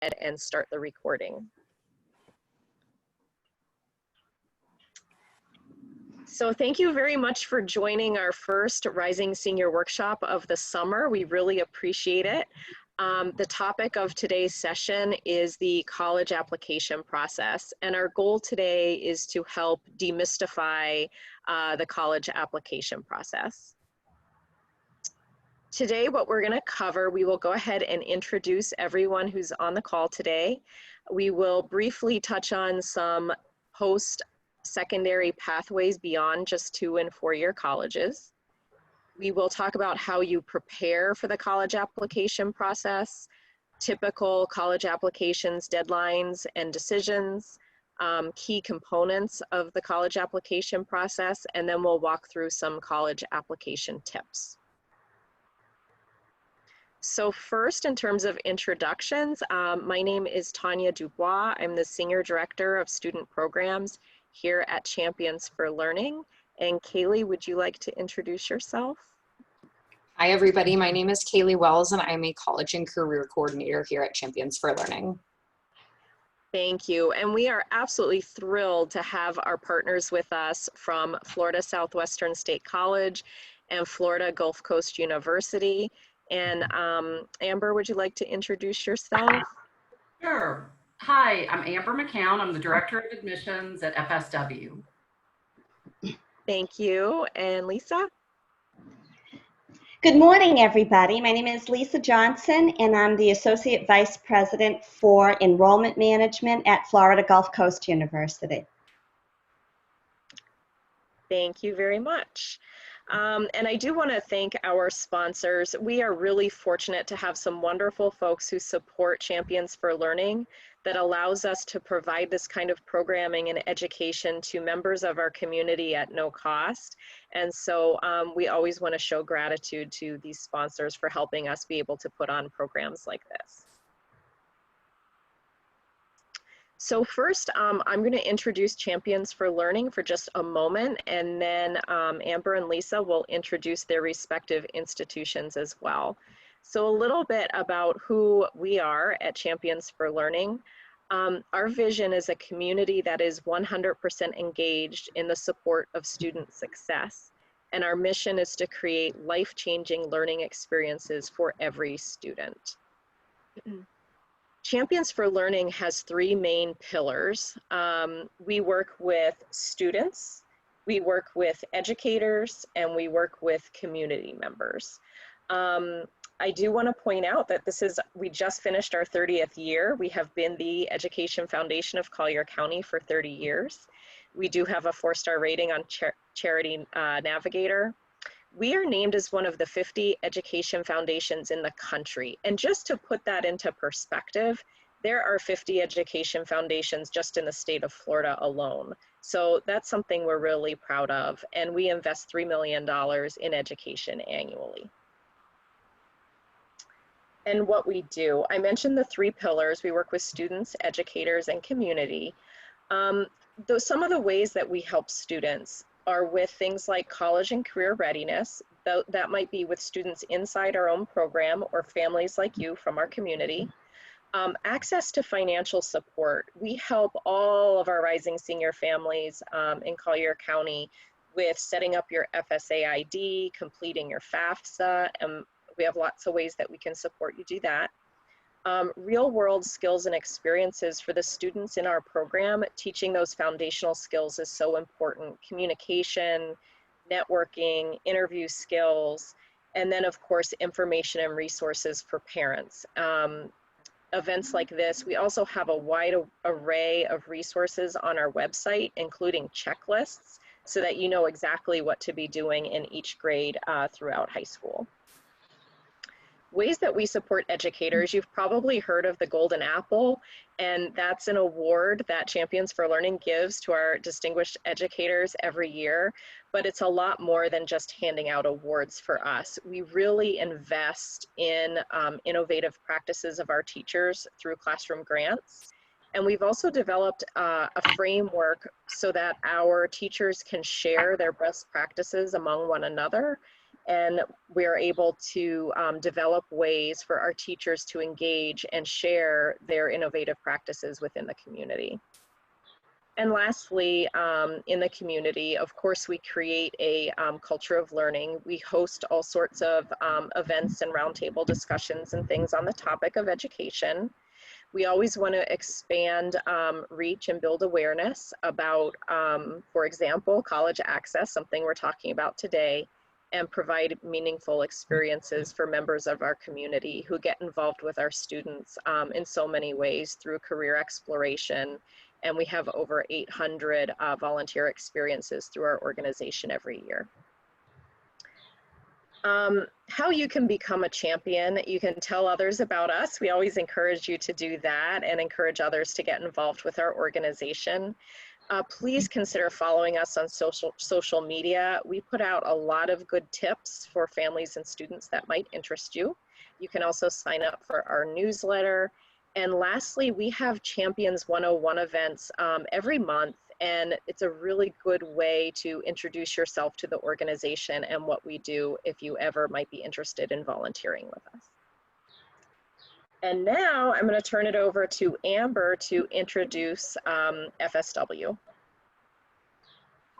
and start the recording. So thank you very much for joining our first Rising Senior Workshop of the summer. We really appreciate it. The topic of today's session is the college application process, and our goal today is to help demystify the college application process. Today, what we're going to cover, we will go ahead and introduce everyone who's on the call today. We will briefly touch on some post-secondary pathways beyond just 2- and 4-year colleges. We will talk about how you prepare for the college application process, typical college applications, deadlines, and decisions, key components of the college application process, and then we'll walk through some college application tips. So first, in terms of introductions, my name is Tanya Dubois. I'm the Senior Director of Student Programs here at Champions for Learning. And Kaylee, would you like to introduce yourself? Hi, everybody. My name is Kaylee Wells, and I'm a College and Career Coordinator here at Champions for Learning. Thank you. And we are absolutely thrilled to have our partners with us from Florida Southwestern State College and Florida Gulf Coast University. And Amber, would you like to introduce yourself? Sure. Hi, I'm Amber McCown. I'm the Director of Admissions at FSW. Thank you. And Lisa? Good morning, everybody. My name is Lisa Johnson, and I'm the Associate Vice President for Enrollment Management at Florida Gulf Coast University. Thank you very much. And I do want to thank our sponsors. We are really fortunate to have some wonderful folks who support Champions for Learning that allows us to provide this kind of programming and education to members of our community at no cost. And so we always want to show gratitude to these sponsors for helping us be able to put on programs like this. So first, I'm going to introduce Champions for Learning for just a moment, and then Amber and Lisa will introduce their respective institutions as well. So a little bit about who we are at Champions for Learning. Our vision is a community that is 100% engaged in the support of student success, and our mission is to create life-changing learning experiences for every student. Champions for Learning has 3 main pillars. We work with students, we work with educators, and we work with community members. I do want to point out that we just finished our 30th year. We have been the Education Foundation of Collier County for 30 years. We do have a 4-star rating on Charity Navigator. We are named as one of the 50 education foundations in the country. And just to put that into perspective, there are 50 education foundations just in the state of Florida alone. So that's something we're really proud of. And we invest $3 million in education annually. And what we do, I mentioned the 3 pillars. We work with students, educators, and community. Some of the ways that we help students are with things like college and career readiness. That might be with students inside our own program or families like you from our community. Access to financial support. We help all of our rising senior families in Collier County with setting up your FSA ID, completing your FAFSA, and we have lots of ways that we can support you do that. Real world skills and experiences for the students in our program. Teaching those foundational skills is so important. Communication, networking, interview skills, and then of course, information and resources for parents. Events like this, we also have a wide array of resources on our website, including checklists, so that you know exactly what to be doing in each grade throughout high school. Ways that we support educators, you've probably heard of the Golden Apple, and that's an award that Champions for Learning gives to our distinguished educators every year, but it's a lot more than just handing out awards for us. We really invest in innovative practices of our teachers through classroom grants, and we've also developed a framework so that our teachers can share their best practices among one another. and we're able to develop ways for our teachers to engage and share their innovative practices within the community. And lastly, in the community, of course, we create a culture of learning. We host all sorts of events and roundtable discussions and things on the topic of education. We always want to expand reach and build awareness about, for example, college access, something we're talking about today, and provide meaningful experiences for members of our community who get involved with our students in so many ways through career exploration. And we have over 800 volunteer experiences through our organization every year. How you can become a champion, you can tell others about us. We always encourage you to do that and encourage others to get involved with our organization. Please consider following us on social media. We put out a lot of good tips for families and students that might interest you. You can also sign up for our newsletter. And lastly, we have Champions 101 events every month, and it's a really good way to introduce yourself to the organization and what we do if you ever might be interested in volunteering with us. And now I'm going to turn it over to Amber to introduce FSW.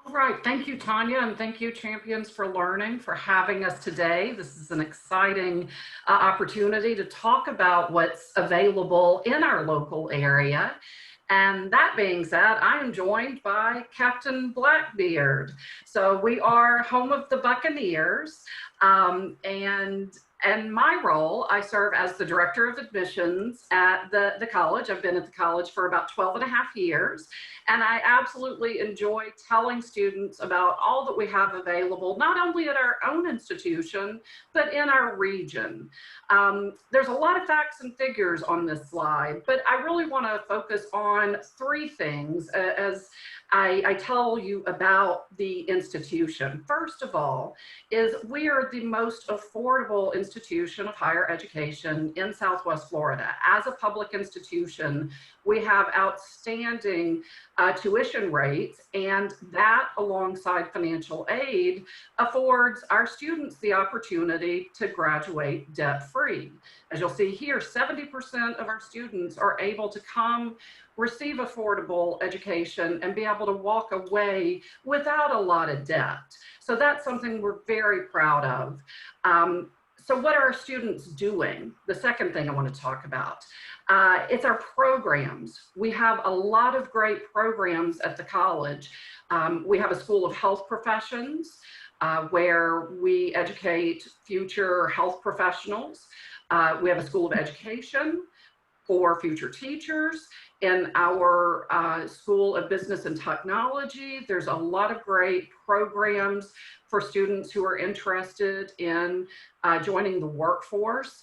All right, thank you, Tanya, and thank you, Champions for Learning, for having us today. This is an exciting opportunity to talk about what's available in our local area. And that being said, I am joined by Captain Blackbeard. So we are home of the Buccaneers, and my role, I serve as the Director of Admissions at the college. I've been at the college for about 12 and a half years. And I absolutely enjoy telling students about all that we have available, not only at our own institution, but in our region. There's a lot of facts and figures on this slide, but I really want to focus on three things as I tell you about the institution. First of all, is we are the most affordable institution of higher education in Southwest Florida. As a public institution, we have outstanding tuition rates, and that, alongside financial aid, affords our students the opportunity to graduate debt-free. As you'll see here, 70% of our students are able to come receive affordable education and be able to walk away without a lot of debt. So that's something we're very proud of. So what are our students doing? The second thing I want to talk about. It's our programs. We have a lot of great programs at the college. We have a School of Health Professions where we educate future health professionals. We have a School of Education for future teachers. In our School of Business and Technology, there's a lot of great programs for students who are interested in joining the workforce.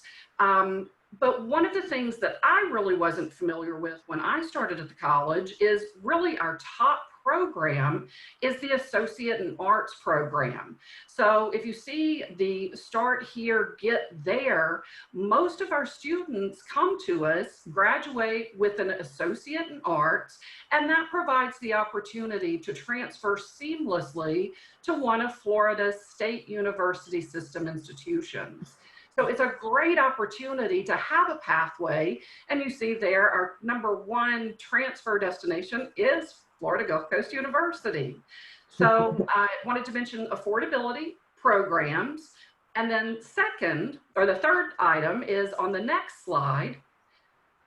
But one of the things that I really wasn't familiar with when I started at the college is really our top program is the Associate in Arts program. So if you see the start here, get there, most of our students come to us, graduate with an Associate in Arts, and that provides the opportunity to transfer seamlessly to one of Florida's state university system institutions. So it's a great opportunity to have a pathway. And you see there, our #1 transfer destination is Florida Gulf Coast University. So I wanted to mention affordability programs. And then second, or the third item is on the next slide.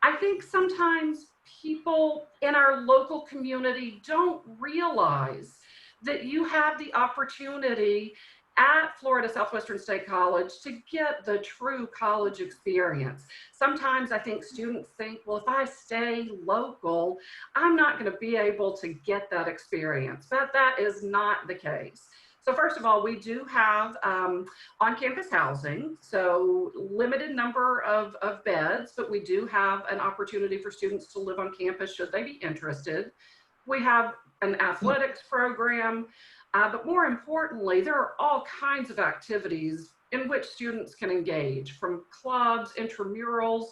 I think sometimes people in our local community don't realize that you have the opportunity at Florida Southwestern State College to get the true college experience. Sometimes I think students think, well, if I stay local, I'm not going to be able to get that experience, but that is not the case. So first of all, we do have on-campus housing, so limited number of beds, but we do have an opportunity for students to live on campus should they be interested. We have an athletics program. But more importantly, there are all kinds of activities in which students can engage, from clubs, intramurals,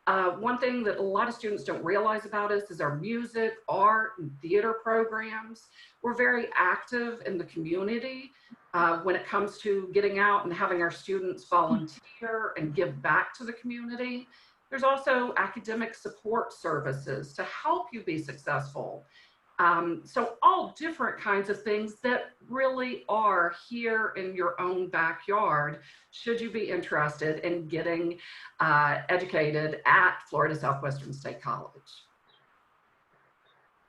One thing that a lot of students don't realize about us is our music, art, and theater programs. We're very active in the community when it comes to getting out and having our students volunteer and give back to the community. There's also academic support services to help you be successful. So all different kinds of things that really are here in your own backyard, should you be interested in getting educated at Florida Southwestern State College.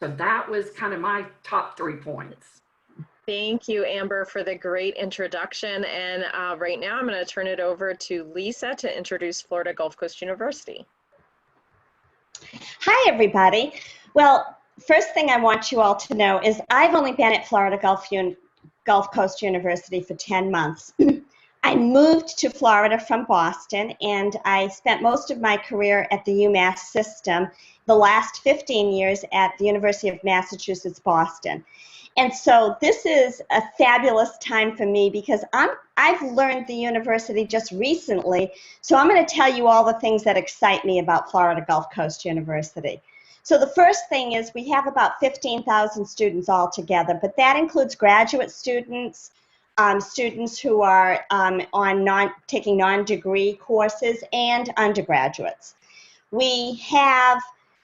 So that was kind of my top 3 points. Thank you, Amber, for the great introduction. And right now I'm going to turn it over to Lisa to introduce Florida Gulf Coast University. Hi, everybody. Well, first thing I want you all to know is I've only been at Florida Gulf Coast University for 10 months. I moved to Florida from Boston, and I spent most of my career at the UMass system, the last 15 years at the University of Massachusetts, Boston. And so this is a fabulous time for me because I've learned the university just recently, so I'm going to tell you all the things that excite me about Florida Gulf Coast University. So the first thing is we have about 15,000 students altogether, but that includes graduate students, students who are taking non-degree courses, and undergraduates. We have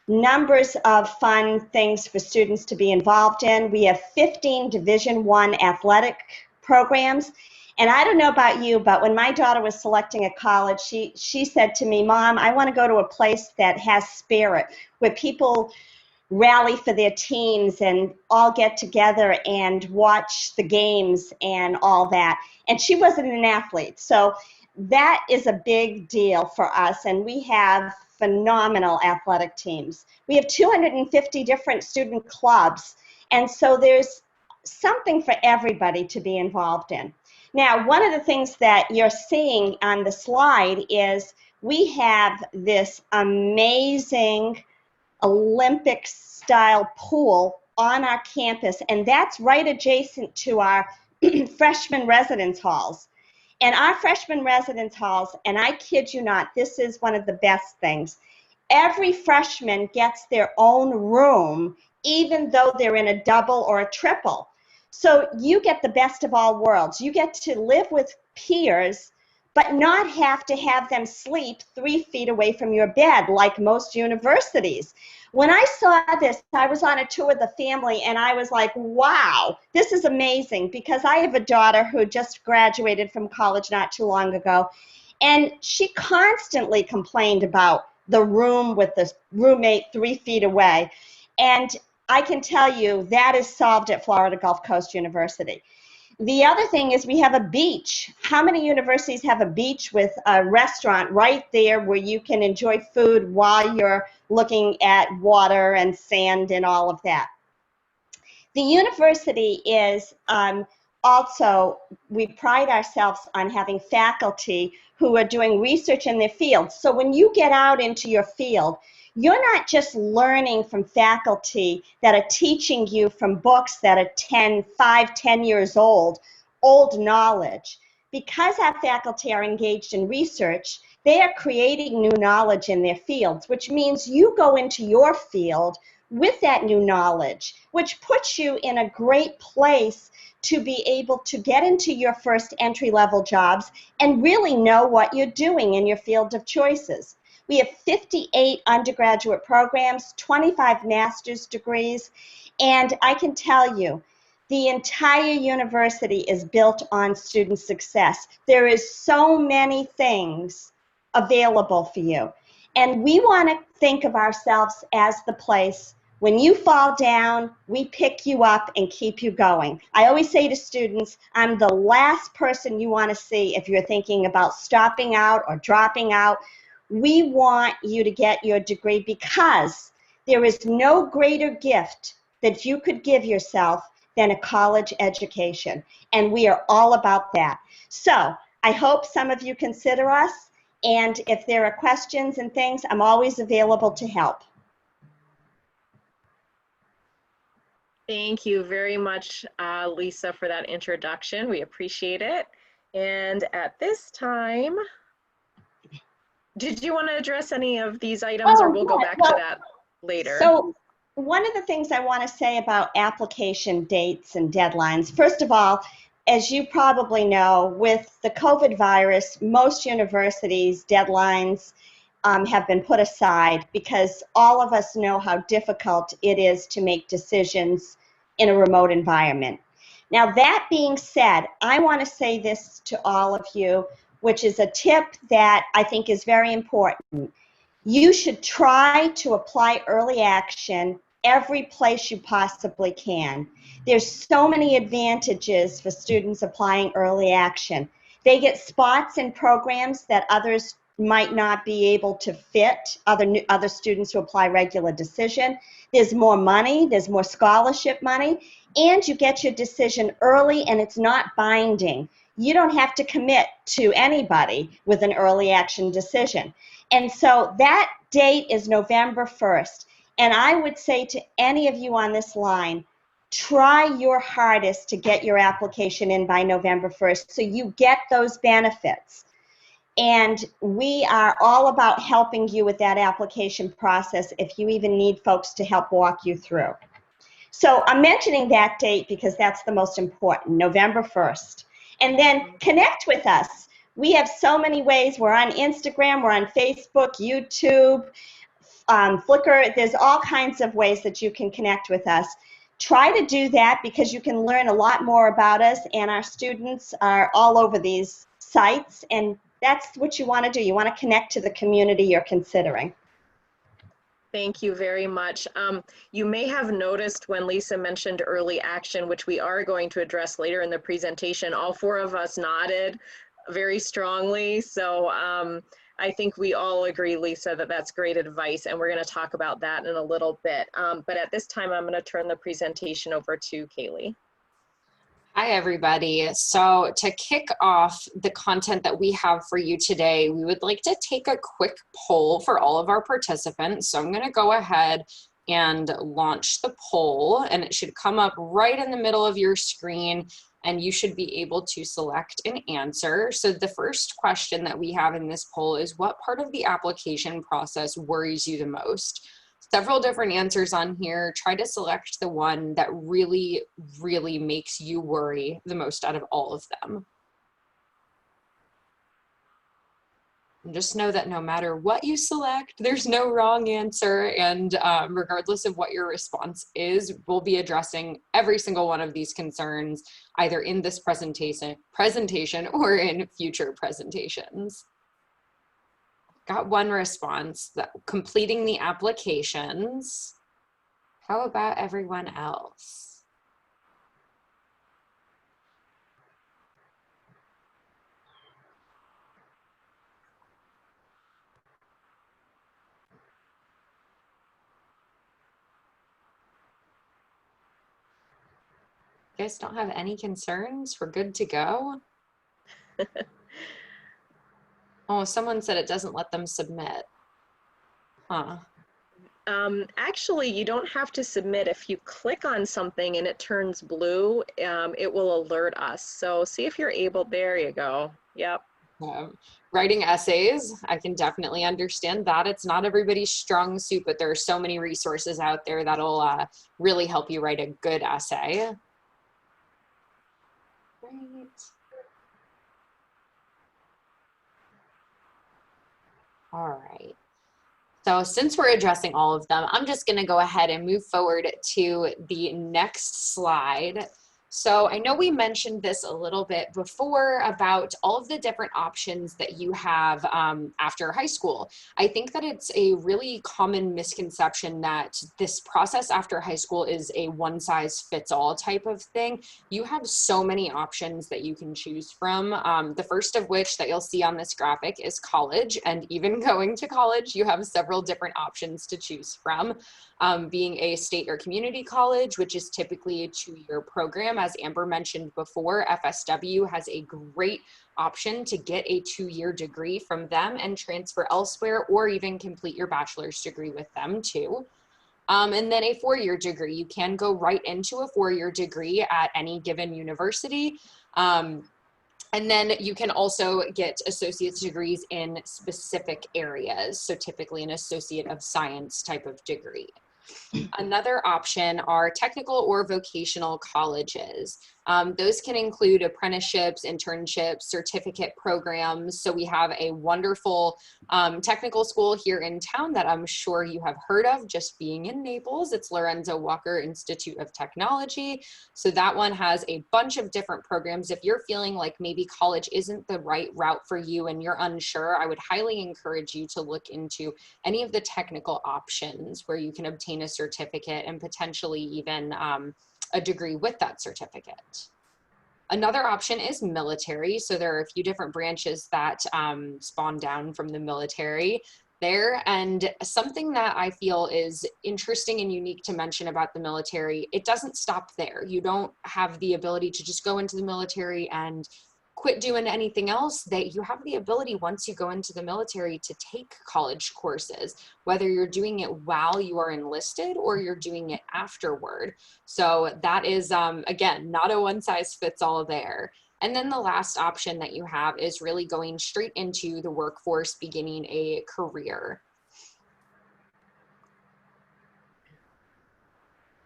numbers of fun things for students to be involved in. We have 15 Division I athletic programs. And I don't know about you, but when my daughter was selecting a college, she said to me, "Mom, I want to go to a place that has spirit, where people rally for their teams and all get together and watch the games and all that." And she wasn't an athlete. So that is a big deal for us. And we have phenomenal athletic teams. We have 250 different student clubs. And so there's something for everybody to be involved in. Now, one of the things that you're seeing on the slide is we have this amazing Olympic-style pool on our campus, and that's right adjacent to our freshman residence halls. And our freshman residence halls, and I kid you not, this is one of the best things. Every freshman gets their own room, even though they're in a double or a triple. So you get the best of all worlds. You get to live with peers, but not have to have them sleep 3 feet away from your bed like most universities. When I saw this, I was on a tour with the family, and I was like, wow, this is amazing, because I have a daughter who just graduated from college not too long ago, and she constantly complained about the room with the roommate 3 feet away. And I can tell you that is solved at Florida Gulf Coast University. The other thing is we have a beach. How many universities have a beach with a restaurant right there where you can enjoy food while you're looking at water and sand and all of that? The university is also, we pride ourselves on having faculty who are doing research in their field. So when you get out into your field, you're not just learning from faculty that are teaching you from books that are 5, 10 years old knowledge. Because our faculty are engaged in research, they are creating new knowledge in their fields, which means you go into your field with that new knowledge, which puts you in a great place to be able to get into your first entry-level jobs and really know what you're doing in your field of choices. We have 58 undergraduate programs, 25 master's degrees, and I can tell you, the entire university is built on student success. There is so many things available for you. And we want to think of ourselves as the place, when you fall down, we pick you up and keep you going. I always say to students, I'm the last person you want to see if you're thinking about stopping out or dropping out. We want you to get your degree because there is no greater gift that you could give yourself than a college education. And we are all about that. So I hope some of you consider us. And if there are questions and things, I'm always available to help. Thank you very much, Lisa, for that introduction. We appreciate it. And at this time, Did you want to address any of these items, or we'll go back to that later? So one of the things I want to say about application dates and deadlines, first of all, as you probably know, with the COVID virus, most universities' deadlines have been put aside because all of us know how difficult it is to make decisions in a remote environment. Now, that being said, I want to say this to all of you, which is a tip that I think is very important. You should try to apply early action every place you possibly can. There's so many advantages for students applying early action. They get spots in programs that others might not be able to fit, other students who apply regular decision. There's more money, there's more scholarship money, and you get your decision early and it's not binding. You don't have to commit to anybody with an early action decision. And so that date is November 1st. And I would say to any of you on this line, try your hardest to get your application in by November 1st so you get those benefits. And we are all about helping you with that application process if you even need folks to help walk you through. So I'm mentioning that date because that's the most important, November 1st. And then connect with us. We have so many ways. We're on Instagram, we're on Facebook, YouTube, Flickr. There's all kinds of ways that you can connect with us. Try to do that because you can learn a lot more about us, and our students are all over these sites, and that's what you want to do. You want to connect to the community you're considering. Thank you very much. You may have noticed when Lisa mentioned early action, which we are going to address later in the presentation, all four of us nodded very strongly. So I think we all agree, Lisa, that that's great advice, and we're going to talk about that in a little bit. But at this time, I'm going to turn the presentation over to Kaylee. Hi, everybody. So to kick off the content that we have for you today, we would like to take a quick poll for all of our participants. So I'm going to go ahead and launch the poll, and it should come up right in the middle of your screen, and you should be able to select an answer. So the first question that we have in this poll is, what part of the application process worries you the most? Several different answers on here. Try to select the one that really, really makes you worry the most out of all of them. And just know that no matter what you select, there's no wrong answer. And regardless of what your response is, we'll be addressing every single one of these concerns, either in this presentation or in future presentations. Got one response, that completing the applications. How about everyone else? You guys don't have any concerns? We're good to go? Oh, someone said it doesn't let them submit. Huh. Actually, you don't have to submit. If you click on something and it turns blue, it will alert us. So see if you're able. There you go. Yep. Writing essays, I can definitely understand that. It's not everybody's strong suit, but there are so many resources out there that'll really help you write a good essay. Right. All right. So since we're addressing all of them, I'm just going to go ahead and move forward to the next slide. So I know we mentioned this a little bit before about all of the different options that you have after high school. I think that it's a really common misconception that this process after high school is a one-size-fits-all type of thing. You have so many options that you can choose from. The first of which that you'll see on this graphic is college, and even going to college, you have several different options to choose from. Being a state or community college, which is typically a two-year program. As Amber mentioned before, FSW has a great option to get a two-year degree from them and transfer elsewhere, or even complete your bachelor's degree with them too. And then a four-year degree. You can go right into a four-year degree at any given university. And then you can also get associate's degrees in specific areas. So typically an associate of science type of degree. Another option are technical or vocational colleges. Those can include apprenticeships, internships, certificate programs. So we have a wonderful technical school here in town that I'm sure you have heard of just being in Naples. It's Lorenzo Walker Institute of Technology. So that one has a bunch of different programs. If you're feeling like maybe college isn't the right route for you and you're unsure, I would highly encourage you to look into any of the technical options where you can obtain a certificate and potentially even a degree with that certificate. Another option is military. So there are a few different branches that spawn down from the military there. And something that I feel is interesting and unique to mention about the military, it doesn't stop there. You don't have the ability to just go into the military and quit doing anything else. That you have the ability, once you go into the military, to take college courses, whether you're doing it while you are enlisted or you're doing it afterward. So that is, again, not a one size fits all there. And then the last option that you have is really going straight into the workforce, beginning a career.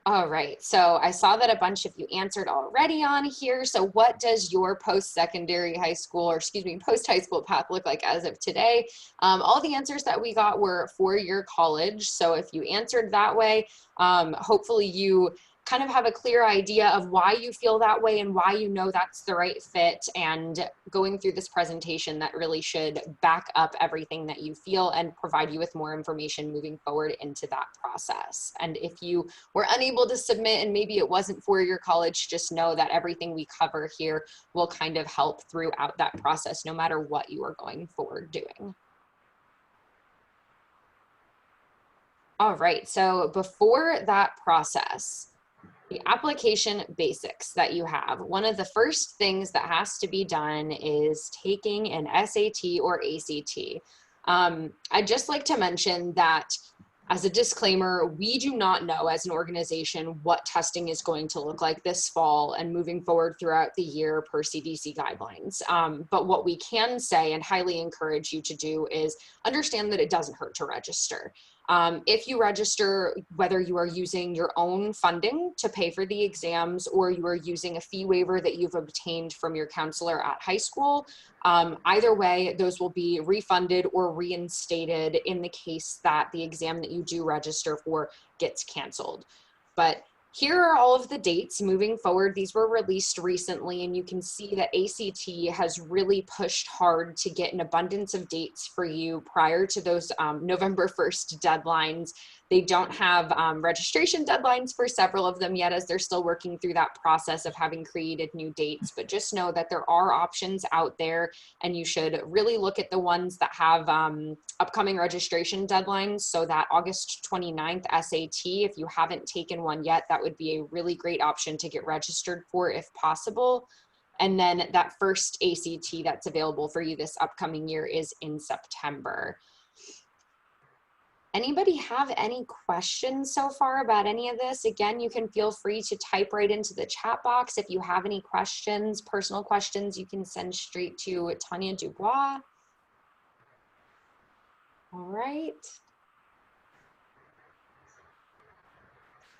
All right, so I saw that a bunch of you answered already on here. So what does your post-secondary high school, or excuse me, post-high school path look like as of today? All the answers that we got were four-year college. So if you answered that way, hopefully you kind of have a clear idea of why you feel that way and why you know that's the right fit. And going through this presentation, that really should back up everything that you feel and provide you with more information moving forward into that process. And if you were unable to submit and maybe it wasn't for your college, just know that everything we cover here will kind of help throughout that process, no matter what you are going forward doing. All right, so before that process, the application basics that you have, one of the first things that has to be done is taking an SAT or ACT. I'd just like to mention that as a disclaimer, we do not know as an organization what testing is going to look like this fall and moving forward throughout the year per CDC guidelines. But what we can say and highly encourage you to do is understand that it doesn't hurt to register. If you register, whether you are using your own funding to pay for the exams or you are using a fee waiver that you've obtained from your counselor at high school, either way, those will be refunded or reinstated in the case that the exam that you do register for gets canceled. But here are all of the dates moving forward. These were released recently, and you can see that ACT has really pushed hard to get an abundance of dates for you prior to those November 1st deadlines. They don't have registration deadlines for several of them yet, as they're still working through that process of having created new dates. But just know that there are options out there, and you should really look at the ones that have upcoming registration deadlines. So that August 29th SAT, if you haven't taken one yet, that would be a really great option to get registered for if possible. And then that first ACT that's available for you this upcoming year is in September. Anybody have any questions so far about any of this? Again, you can feel free to type right into the chat box. If you have any questions, personal questions, you can send straight to Tanya Dubois. All right.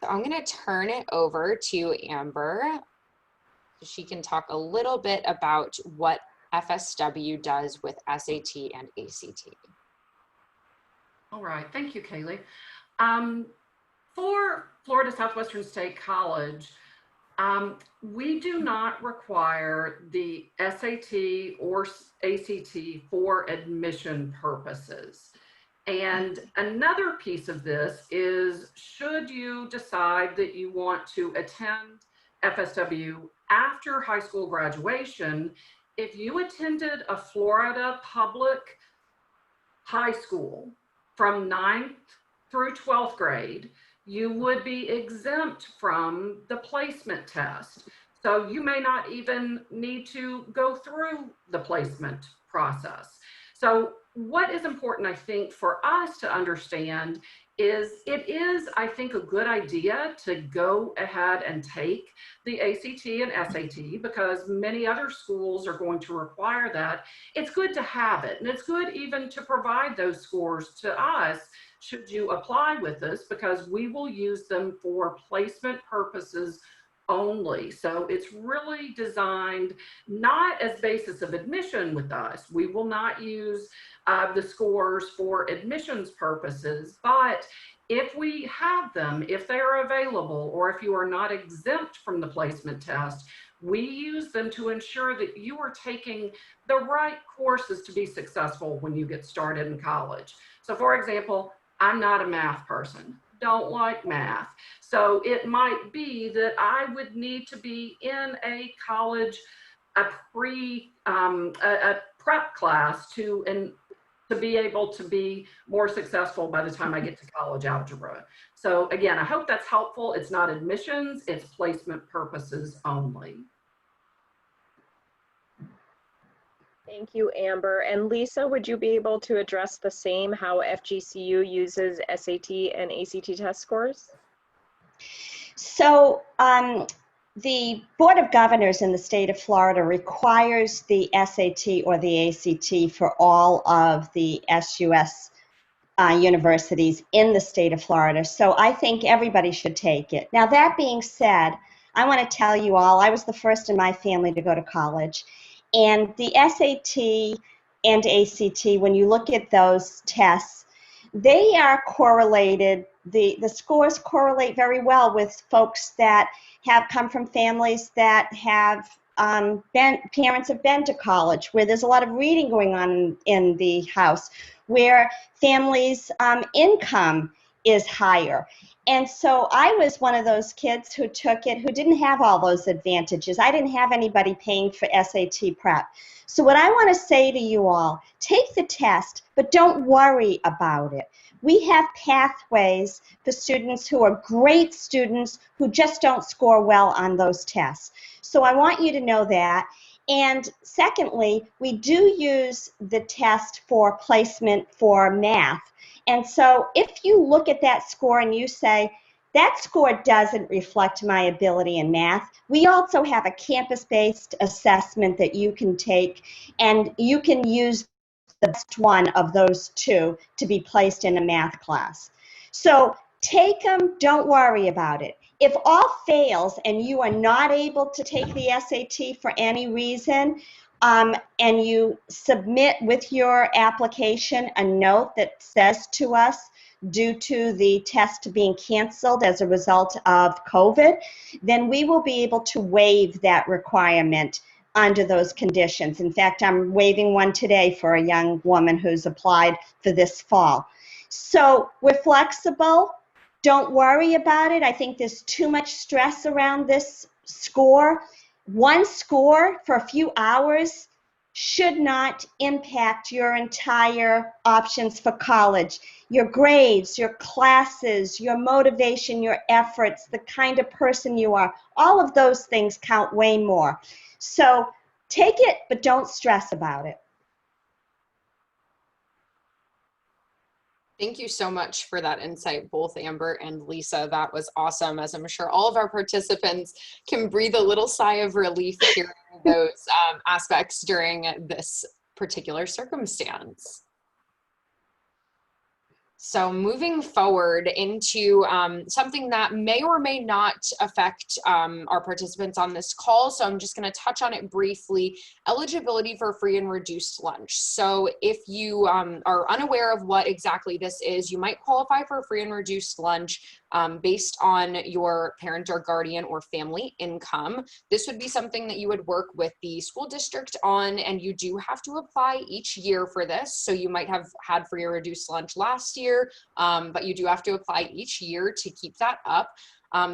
So I'm going to turn it over to Amber so she can talk a little bit about what FSW does with SAT and ACT. All right, thank you, Kaylee. For Florida Southwestern State College, we do not require the SAT or ACT for admission purposes. And another piece of this is, should you decide that you want to attend FSW after high school graduation, if you attended a Florida public high school from 9th through 12th grade, you would be exempt from the placement test. So you may not even need to go through the placement process. So what is important, I think, for us to understand it is, I think, a good idea to go ahead and take the ACT and SAT because many other schools are going to require that. It's good to have it, and it's good even to provide those scores to us should you apply with us, because we will use them for placement purposes only. So it's really designed not as basis of admission with us. We will not use the scores for admissions purposes, but if we have them, if they are available, or if you are not exempt from the placement test, we use them to ensure that you are taking the right courses to be successful when you get started in college. So for example, I'm not a math person, don't like math. So it might be that I would need to be in a college, a prep class to be able to be more successful by the time I get to college algebra. So again, I hope that's helpful. It's not admissions, it's placement purposes only. Thank you, Amber. And Lisa, would you be able to address the same, how FGCU uses SAT and ACT test scores? So the Board of Governors in the state of Florida requires the SAT or the ACT for all of the SUS universities in the state of Florida. So I think everybody should take it. Now, that being said, I want to tell you all, I was the first in my family to go to college. And the SAT and ACT, when you look at those tests, they are correlated, the scores correlate very well with folks that have come from families that have parents have been to college, where there's a lot of reading going on in the house, where families' income is higher. And so I was one of those kids who took it, who didn't have all those advantages. I didn't have anybody paying for SAT prep. So what I want to say to you all, take the test, but don't worry about it. We have pathways for students who are great students who just don't score well on those tests. So I want you to know that. And secondly, we do use the test for placement for math. And so if you look at that score and you say, that score doesn't reflect my ability in math, we also have a campus-based assessment that you can take, and you can use the best one of those two to be placed in a math class. So take them, don't worry about it. If all fails and you are not able to take the SAT for any reason, and you submit with your application a note that says to us, due to the test being canceled as a result of COVID, then we will be able to waive that requirement under those conditions. In fact, I'm waiving one today for a young woman who's applied for this fall. So we're flexible. Don't worry about it. I think there's too much stress around this score. One score for a few hours should not impact your entire options for college. Your grades, your classes, your motivation, your efforts, the kind of person you are, all of those things count way more. So take it, but don't stress about it. Thank you so much for that insight, both Amber and Lisa. That was awesome, as I'm sure all of our participants can breathe a little sigh of relief hearing those aspects during this particular circumstance. So moving forward into something that may or may not affect our participants on this call. So I'm just going to touch on it briefly. Eligibility for free and reduced lunch. So if you are unaware of what exactly this is, you might qualify for free and reduced lunch based on your parent or guardian or family income. This would be something that you would work with the school district on, and you do have to apply each year for this. So you might have had free or reduced lunch last year, but you do have to apply each year to keep that up.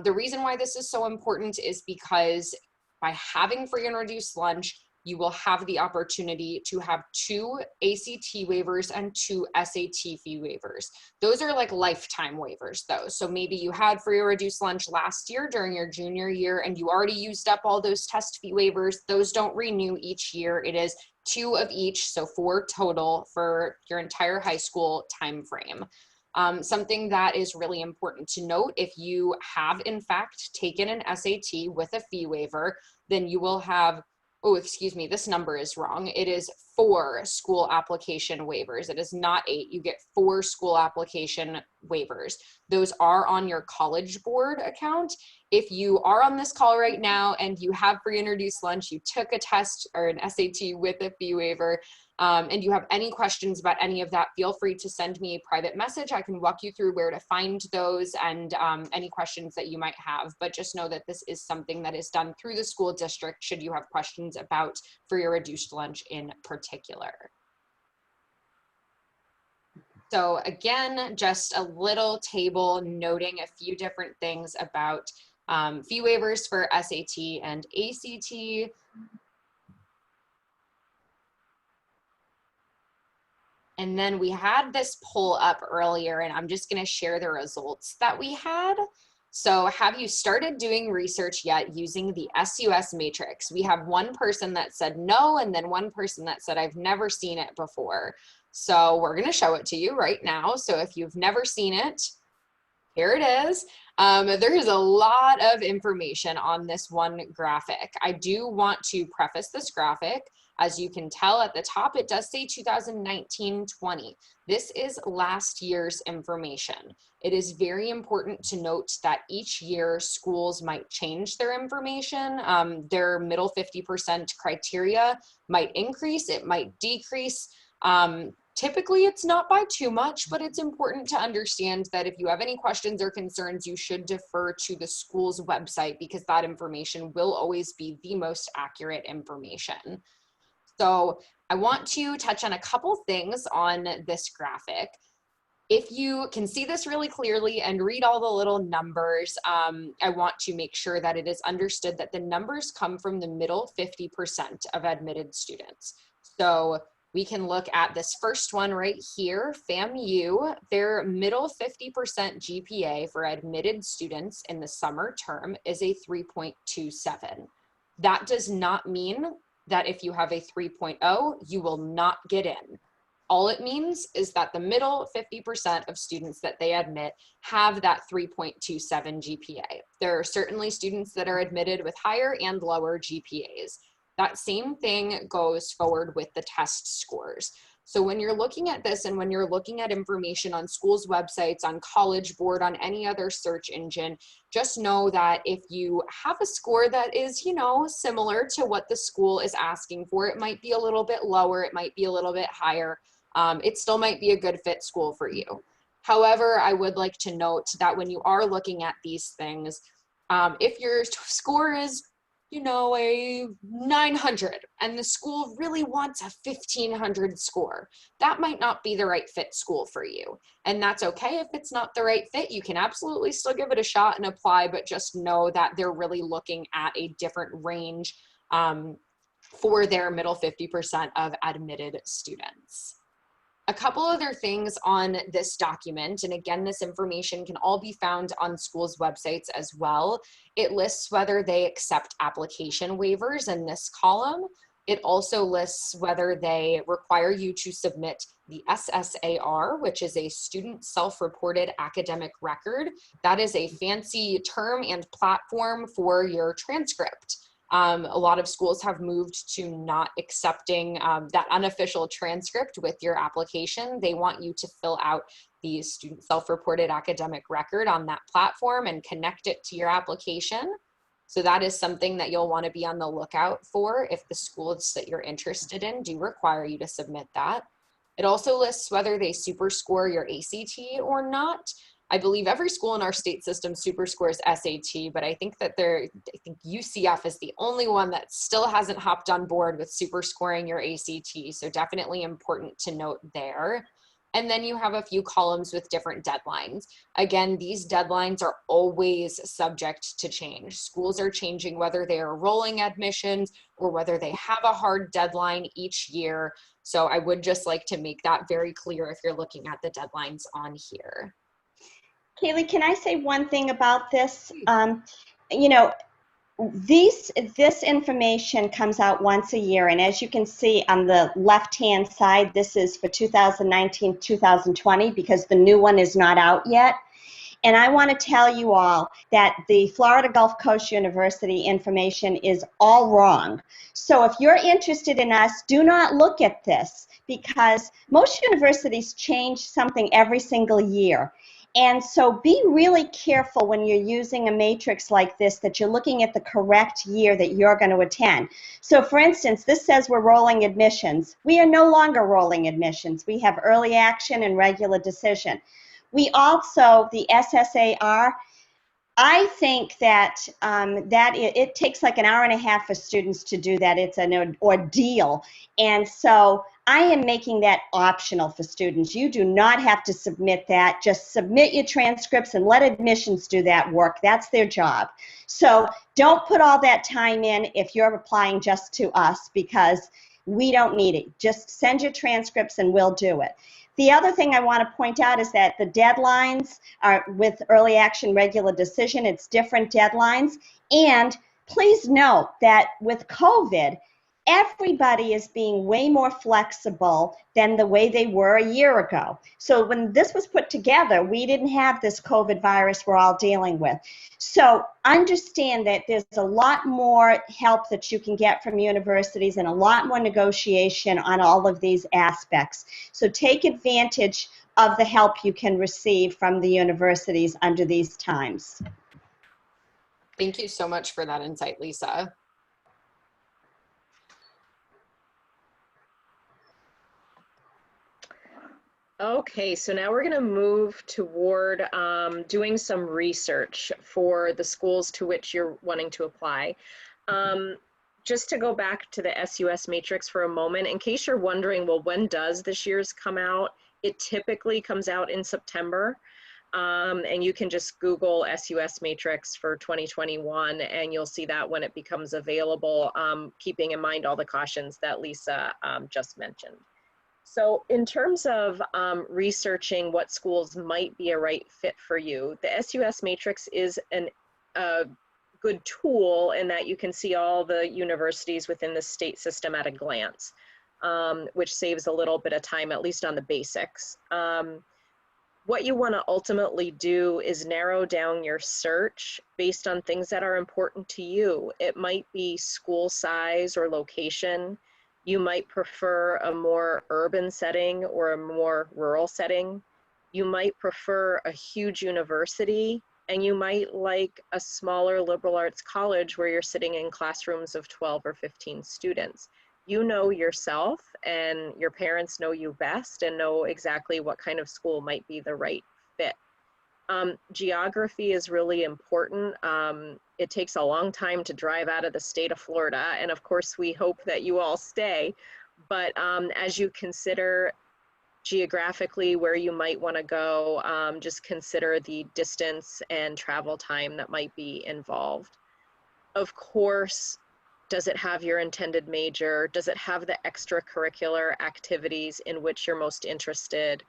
The reason why this is so important is because by having free and reduced lunch, you will have the opportunity to have 2 ACT waivers and 2 SAT fee waivers. Those are like lifetime waivers though. So maybe you had free or reduced lunch last year during your junior year and you already used up all those test fee waivers. Those don't renew each year. It is 2 of each, so 4 total for your entire high school time frame. Something that is really important to note, if you have in fact taken an SAT with a fee waiver, then you will have, oh, excuse me, this number is wrong. It is 4 school application waivers. It is not 8. You get 4 school application waivers. Those are on your College Board account. If you are on this call right now and you have pre-introduced lunch, you took a test or an SAT with a fee waiver, and you have any questions about any of that, feel free to send me a private message. I can walk you through where to find those and any questions that you might have. But just know that this is something that is done through the school district should you have questions about for your reduced lunch in particular. So again, just a little table noting a few different things about fee waivers for SAT and ACT. And then we had this poll up earlier, and I'm just going to share the results that we had. So have you started doing research yet using the SUS matrix? We have one person that said no, and then one person that said I've never seen it before. So we're going to show it to you right now. So if you've never seen it, here it is. There is a lot of information on this one graphic. I do want to preface this graphic. As you can tell at the top, it does say 2019-20. This is last year's information. It is very important to note that each year schools might change their information. Their middle 50% criteria might increase, it might decrease. Typically, it's not by too much, but it's important to understand that if you have any questions or concerns, you should defer to the school's website because that information will always be the most accurate information. So I want to touch on a couple things on this graphic. If you can see this really clearly and read all the little numbers, I want to make sure that it is understood that the numbers come from the middle 50% of admitted students. So we can look at this first one right here, FAMU, their middle 50% GPA for admitted students in the summer term is a 3.27. That does not mean that if you have a 3.0, you will not get in. All it means is that the middle 50% of students that they admit have that 3.27 GPA. There are certainly students that are admitted with higher and lower GPAs. That same thing goes forward with the test scores. So when you're looking at this and when you're looking at information on schools' websites, on College Board, on any other search engine, just know that if you have a score that is, you know, similar to what the school is asking for, it might be a little bit lower, it might be a little bit higher, it still might be a good fit school for you. However, I would like to note that when you are looking at these things, if your score is, you know, a 900 and the school really wants a 1500 score, that might not be the right fit school for you. And that's okay if it's not the right fit. You can absolutely still give it a shot and apply, but just know that they're really looking at a different range for their middle 50% of admitted students. A couple other things on this document, and again, this information can all be found on schools' websites as well. It lists whether they accept application waivers in this column. It also lists whether they require you to submit the SSAR, which is a student self-reported academic record. That is a fancy term and platform for your transcript. A lot of schools have moved to not accepting that unofficial transcript with your application. They want you to fill out the student self-reported academic record on that platform and connect it to your application. So that is something that you'll want to be on the lookout for if the schools that you're interested in do require you to submit that. It also lists whether they super score your ACT or not. I believe every school in our state system super scores SAT, but I think that UCF is the only one that still hasn't hopped on board with super scoring your ACT. So definitely important to note there. And then you have a few columns with different deadlines. Again, these deadlines are always subject to change. Schools are changing whether they are rolling admissions or whether they have a hard deadline each year. So I would just like to make that very clear if you're looking at the deadlines on here. Kaylee, can I say one thing about this? You know, this information comes out once a year, and as you can see on the left-hand side, this is for 2019-2020 because the new one is not out yet. And I want to tell you all that the Florida Gulf Coast University information is all wrong. So if you're interested in us, do not look at this because most universities change something every single year. And so be really careful when you're using a matrix like this that you're looking at the correct year that you're going to attend. So for instance, this says we're rolling admissions. We are no longer rolling admissions. We have early action and regular decision. We also, the SSAR, I think that it takes like an hour and a half for students to do that. It's an ordeal. And so I am making that optional for students. You do not have to submit that. Just submit your transcripts and let admissions do that work. That's their job. So don't put all that time in if you're applying just to us because we don't need it. Just send your transcripts and we'll do it. The other thing I want to point out is that the deadlines are with early action regular decision, it's different deadlines. And please note that with COVID, everybody is being way more flexible than the way they were a year ago. So when this was put together, we didn't have this COVID virus we're all dealing with. So understand that there's a lot more help that you can get from universities and a lot more negotiation on all of these aspects. So take advantage of the help you can receive from the universities under these times. Thank you so much for that insight, Lisa. Okay, so now we're going to move toward doing some research for the schools to which you're wanting to apply. Just to go back to the SUS matrix for a moment, in case you're wondering, well, when does this year's come out? It typically comes out in September, and you can just Google SUS matrix for 2021, and you'll see that when it becomes available, keeping in mind all the cautions that Lisa just mentioned. So in terms of researching what schools might be a right fit for you, the SUS matrix is a good tool in that you can see all the universities within the state system at a glance, which saves a little bit of time, at least on the basics. What you want to ultimately do is narrow down your search based on things that are important to you. It might be school size or location. You might prefer a more urban setting or a more rural setting. You might prefer a huge university, and you might like a smaller liberal arts college where you're sitting in classrooms of 12 or 15 students. You know yourself, and your parents know you best and know exactly what kind of school might be the right fit. Geography is really important. It takes a long time to drive out of the state of Florida, and of course we hope that you all stay, but as you consider geographically where you might want to go, just consider the distance and travel time that might be involved. Of course, does it have your intended major? Does it have the extracurricular activities in which you're most interested?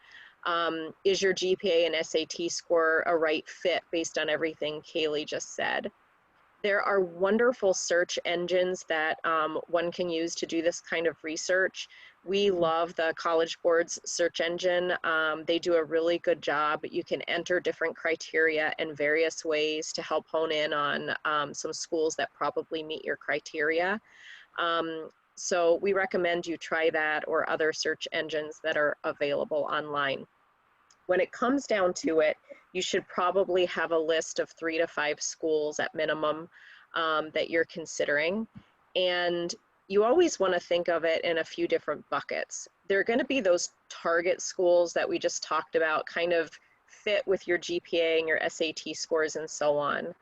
Is your GPA and SAT score a right fit based on everything Kaylee just said? There are wonderful search engines that one can use to do this kind of research. We love the College Board's search engine. They do a really good job. You can enter different criteria in various ways to help hone in on some schools that probably meet your criteria. So we recommend you try that or other search engines that are available online. When it comes down to it, you should probably have a list of 3 to 5 schools at minimum that you're considering. And you always want to think of it in a few different buckets. There are going to be those target schools that we just talked about, kind of fit with your GPA and your SAT scores and so on.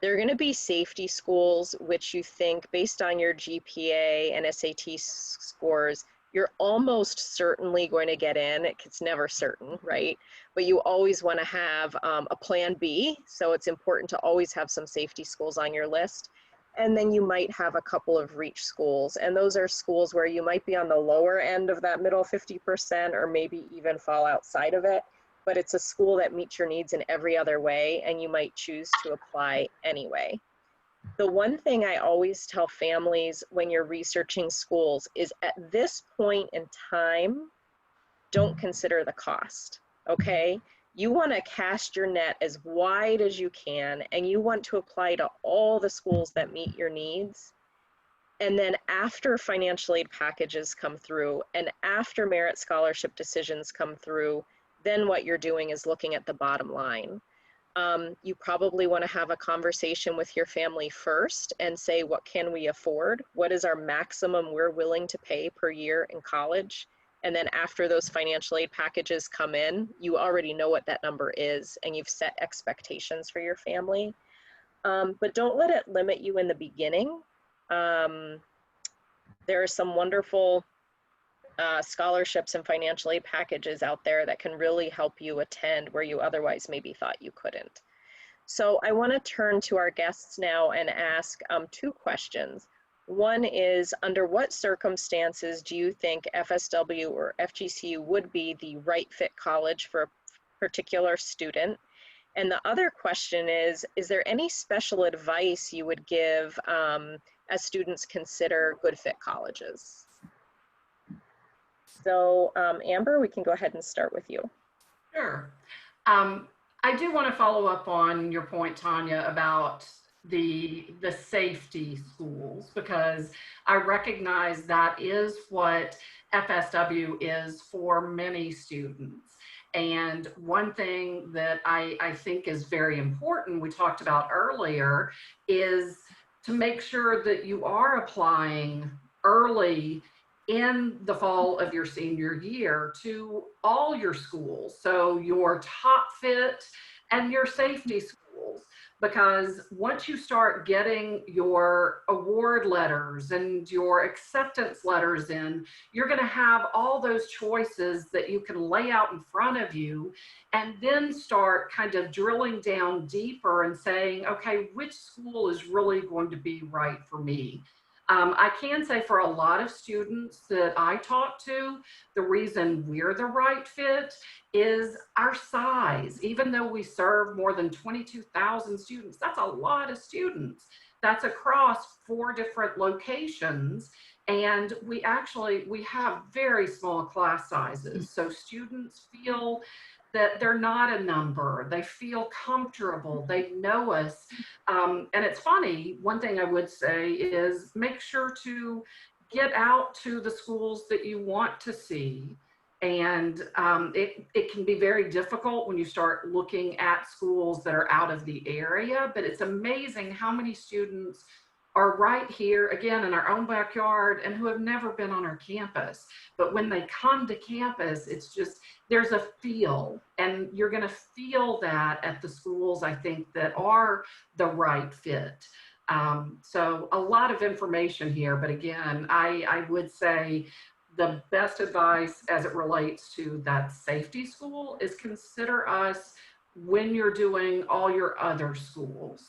There are going to be safety schools, which you think based on your GPA and SAT scores, you're almost certainly going to get in. It's never certain, right? But you always want to have a plan B. So it's important to always have some safety schools on your list. And then you might have a couple of reach schools. And those are schools where you might be on the lower end of that middle 50% or maybe even fall outside of it. But it's a school that meets your needs in every other way, and you might choose to apply anyway. The one thing I always tell families when you're researching schools is at this point in time, don't consider the cost, okay? You want to cast your net as wide as you can, and you want to apply to all the schools that meet your needs. And then after financial aid packages come through and after merit scholarship decisions come through, then what you're doing is looking at the bottom line. You probably want to have a conversation with your family first and say, what can we afford? What is our maximum we're willing to pay per year in college? And then after those financial aid packages come in, you already know what that number is and you've set expectations for your family. But don't let it limit you in the beginning. There are some wonderful scholarships and financial aid packages out there that can really help you attend where you otherwise maybe thought you couldn't. So I want to turn to our guests now and ask 2 questions. One is, under what circumstances do you think FSW or FGCU would be the right fit college for a particular student? And the other question is there any special advice you would give as students consider good fit colleges? So Amber, we can go ahead and start with you. Sure. I do want to follow up on your point, Tanya, about the safety schools, because I recognize that is what FSW is for many students. And one thing that I think is very important, we talked about earlier, is to make sure that you are applying early in the fall of your senior year to all your schools. So your top fit and your safety schools, because once you start getting your award letters and your acceptance letters in, you're going to have all those choices that you can lay out in front of you, and then start kind of drilling down deeper and saying, okay, which school is really going to be right for me? I can say for a lot of students that I talk to, the reason we're the right fit is our size. Even though we serve more than 22,000 students, that's a lot of students. That's across 4 different locations. And we have very small class sizes. So students feel that they're not a number. They feel comfortable. They know us. And it's funny, one thing I would say is make sure to get out to the schools that you want to see. And it can be very difficult when you start looking at schools that are out of the area, but it's amazing how many students are right here, again, in our own backyard, and who have never been on our campus. But when they come to campus, it's just, there's a feel, and you're going to feel that at the schools, I think, that are the right fit. So a lot of information here, but again, I would say the best advice as it relates to that safety school is consider us when you're doing all your other schools,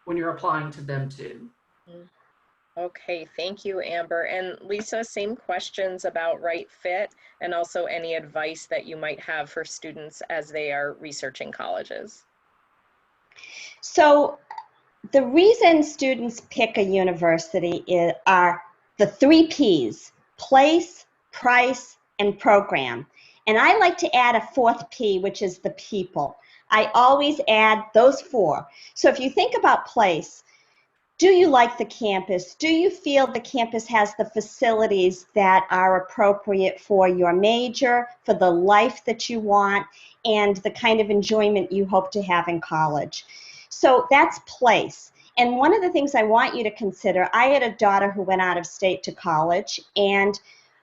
when you're applying to them too. Okay, thank you, Amber. And Lisa, same questions about right fit and also any advice that you might have for students as they are researching colleges. So the reason students pick a university are the 3 Ps: place, price, and program. And I like to add a 4th P, which is the people. I always add those 4. So if you think about place, do you like the campus? Do you feel the campus has the facilities that are appropriate for your major, for the life that you want, and the kind of enjoyment you hope to have in college? So that's place. And one of the things I want you to consider, I had a daughter who went out of state to college, and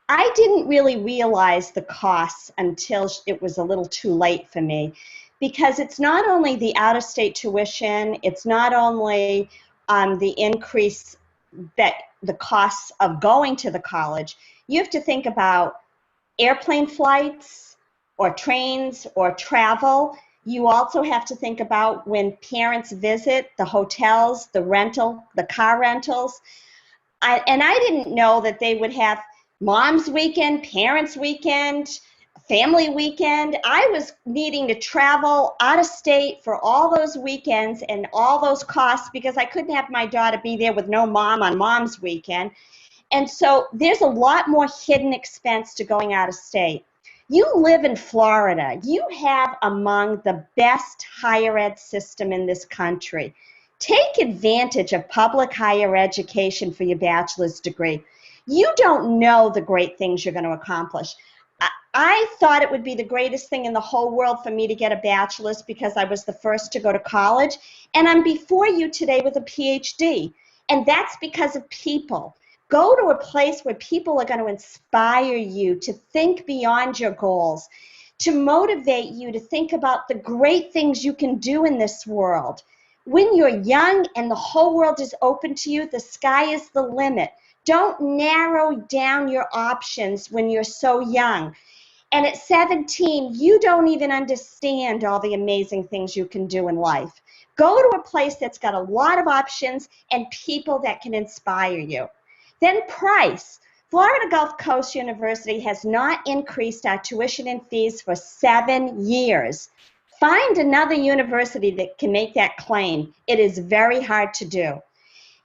I didn't really realize the costs until it was a little too late for me, because it's not only the out-of-state tuition, it's not only the increase that the costs of going to the college. You have to think about airplane flights or trains or travel. You also have to think about when parents visit, the hotels, the car rentals. And I didn't know that they would have mom's weekend, parents' weekend, family weekend. I was needing to travel out of state for all those weekends and all those costs because I couldn't have my daughter be there with no mom on mom's weekend. And so there's a lot more hidden expense to going out of state. You live in Florida. You have among the best higher ed system in this country. Take advantage of public higher education for your bachelor's degree. You don't know the great things you're going to accomplish. I thought it would be the greatest thing in the whole world for me to get a bachelor's because I was the first to go to college. And I'm before you today with a PhD. And that's because of people. Go to a place where people are going to inspire you to think beyond your goals, to motivate you to think about the great things you can do in this world. When you're young and the whole world is open to you, the sky is the limit. Don't narrow down your options when you're so young. And at 17, you don't even understand all the amazing things you can do in life. Go to a place that's got a lot of options and people that can inspire you. Then price. Florida Gulf Coast University has not increased our tuition and fees for 7 years. Find another university that can make that claim. It is very hard to do.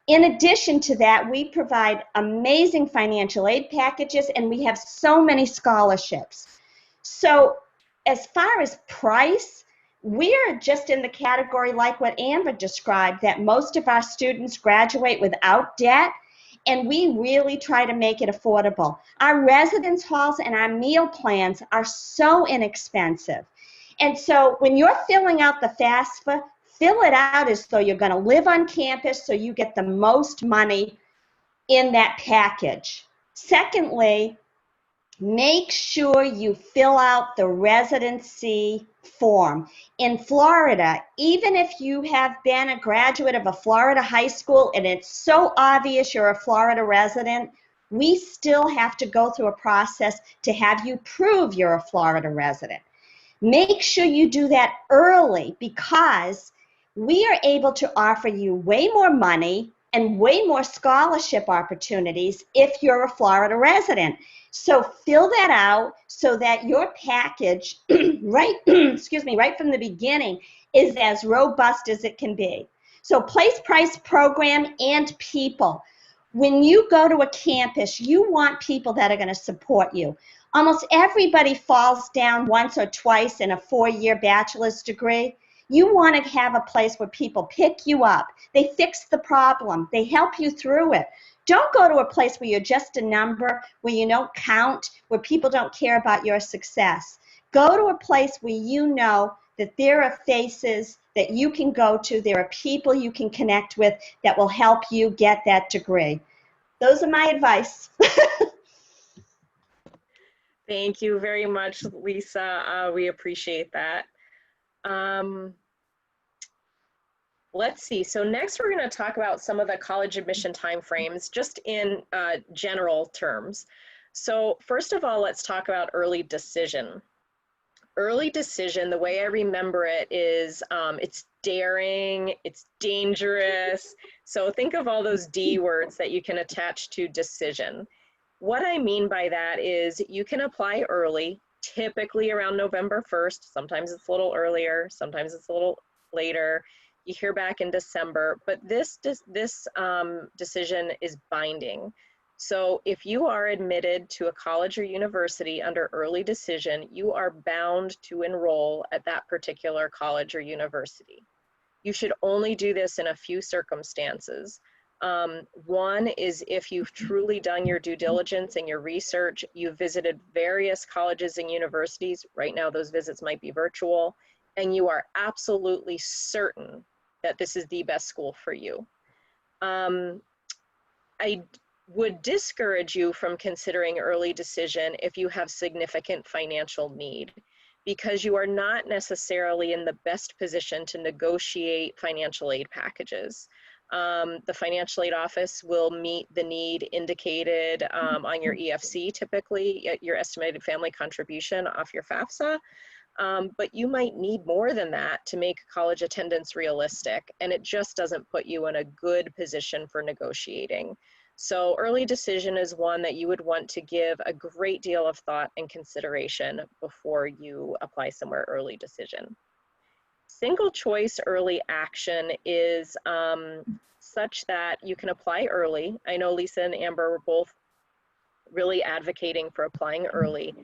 In addition to that, we provide amazing financial aid packages, and we have so many scholarships. So as far as price, we're just in the category like what Amber described, that most of our students graduate without debt, and we really try to make it affordable. Our residence halls and our meal plans are so inexpensive. And so when you're filling out the FAFSA, fill it out as though you're going to live on campus so you get the most money in that package. Secondly, make sure you fill out the residency form. In Florida, even if you have been a graduate of a Florida high school and it's so obvious you're a Florida resident, we still have to go through a process to have you prove you're a Florida resident. Make sure you do that early because we are able to offer you way more money and way more scholarship opportunities if you're a Florida resident. So fill that out so that your package, right from the beginning, is as robust as it can be. So place, price, program, and people. When you go to a campus, you want people that are going to support you. Almost everybody falls down once or twice in a 4-year bachelor's degree. You want to have a place where people pick you up. They fix the problem. They help you through it. Don't go to a place where you're just a number, where you don't count, where people don't care about your success. Go to a place where you know that there are faces that you can go to, there are people you can connect with that will help you get that degree. Those are my advice. Thank you very much, Lisa. We appreciate that. Let's see. So next we're going to talk about some of the college admission timeframes, just in general terms. So first of all, let's talk about early decision. Early decision, the way I remember it is it's daring, it's dangerous. So think of all those D words that you can attach to decision. What I mean by that is you can apply early, typically around November 1st. Sometimes it's a little earlier, sometimes it's a little later. You hear back in December, but this decision is binding. So if you are admitted to a college or university under early decision, you are bound to enroll at that particular college or university. You should only do this in a few circumstances. One is if you've truly done your due diligence and your research, you've visited various colleges and universities. Right now, those visits might be virtual, and you are absolutely certain that this is the best school for you. I would discourage you from considering early decision if you have significant financial need, because you are not necessarily in the best position to negotiate financial aid packages. The financial aid office will meet the need indicated on your EFC, typically, your estimated family contribution off your FAFSA. But you might need more than that to make college attendance realistic, and it just doesn't put you in a good position for negotiating. So early decision is one that you would want to give a great deal of thought and consideration before you apply somewhere early decision. Single choice early action is such that you can apply early. I know Lisa and Amber were both really advocating for applying early.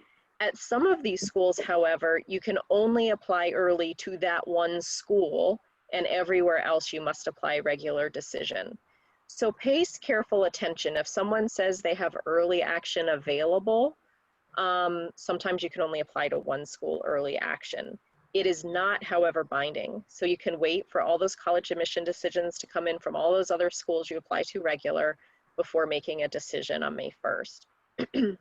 At some of these schools, however, you can only apply early to that one school, and everywhere else you must apply regular decision. So pay careful attention. If someone says they have early action available, sometimes you can only apply to one school early action. It is not, however, binding. So you can wait for all those college admission decisions to come in from all those other schools you apply to regular before making a decision on May 1st.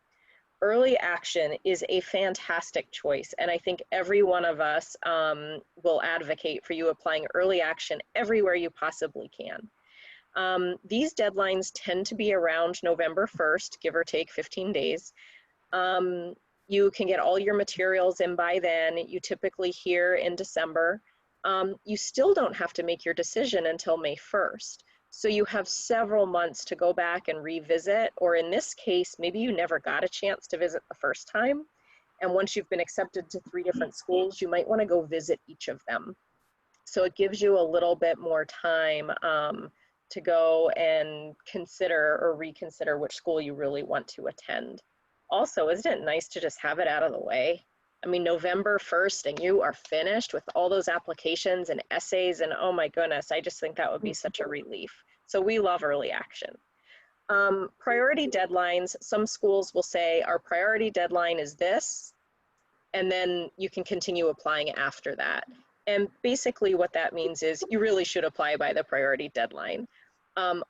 Early action is a fantastic choice, and I think every one of us will advocate for you applying early action everywhere you possibly can. These deadlines tend to be around November 1st, give or take 15 days. You can get all your materials in by then. You typically hear in December. You still don't have to make your decision until May 1st. So you have several months to go back and revisit, or in this case, maybe you never got a chance to visit the first time. And once you've been accepted to 3 different schools, you might want to go visit each of them. So it gives you a little bit more time to go and consider or reconsider which school you really want to attend. Also, isn't it nice to just have it out of the way? I mean, November 1st and you are finished with all those applications and essays, and oh my goodness, I just think that would be such a relief. So we love early action. Priority deadlines, some schools will say our priority deadline is this, and then you can continue applying after that. And basically what that means is you really should apply by the priority deadline.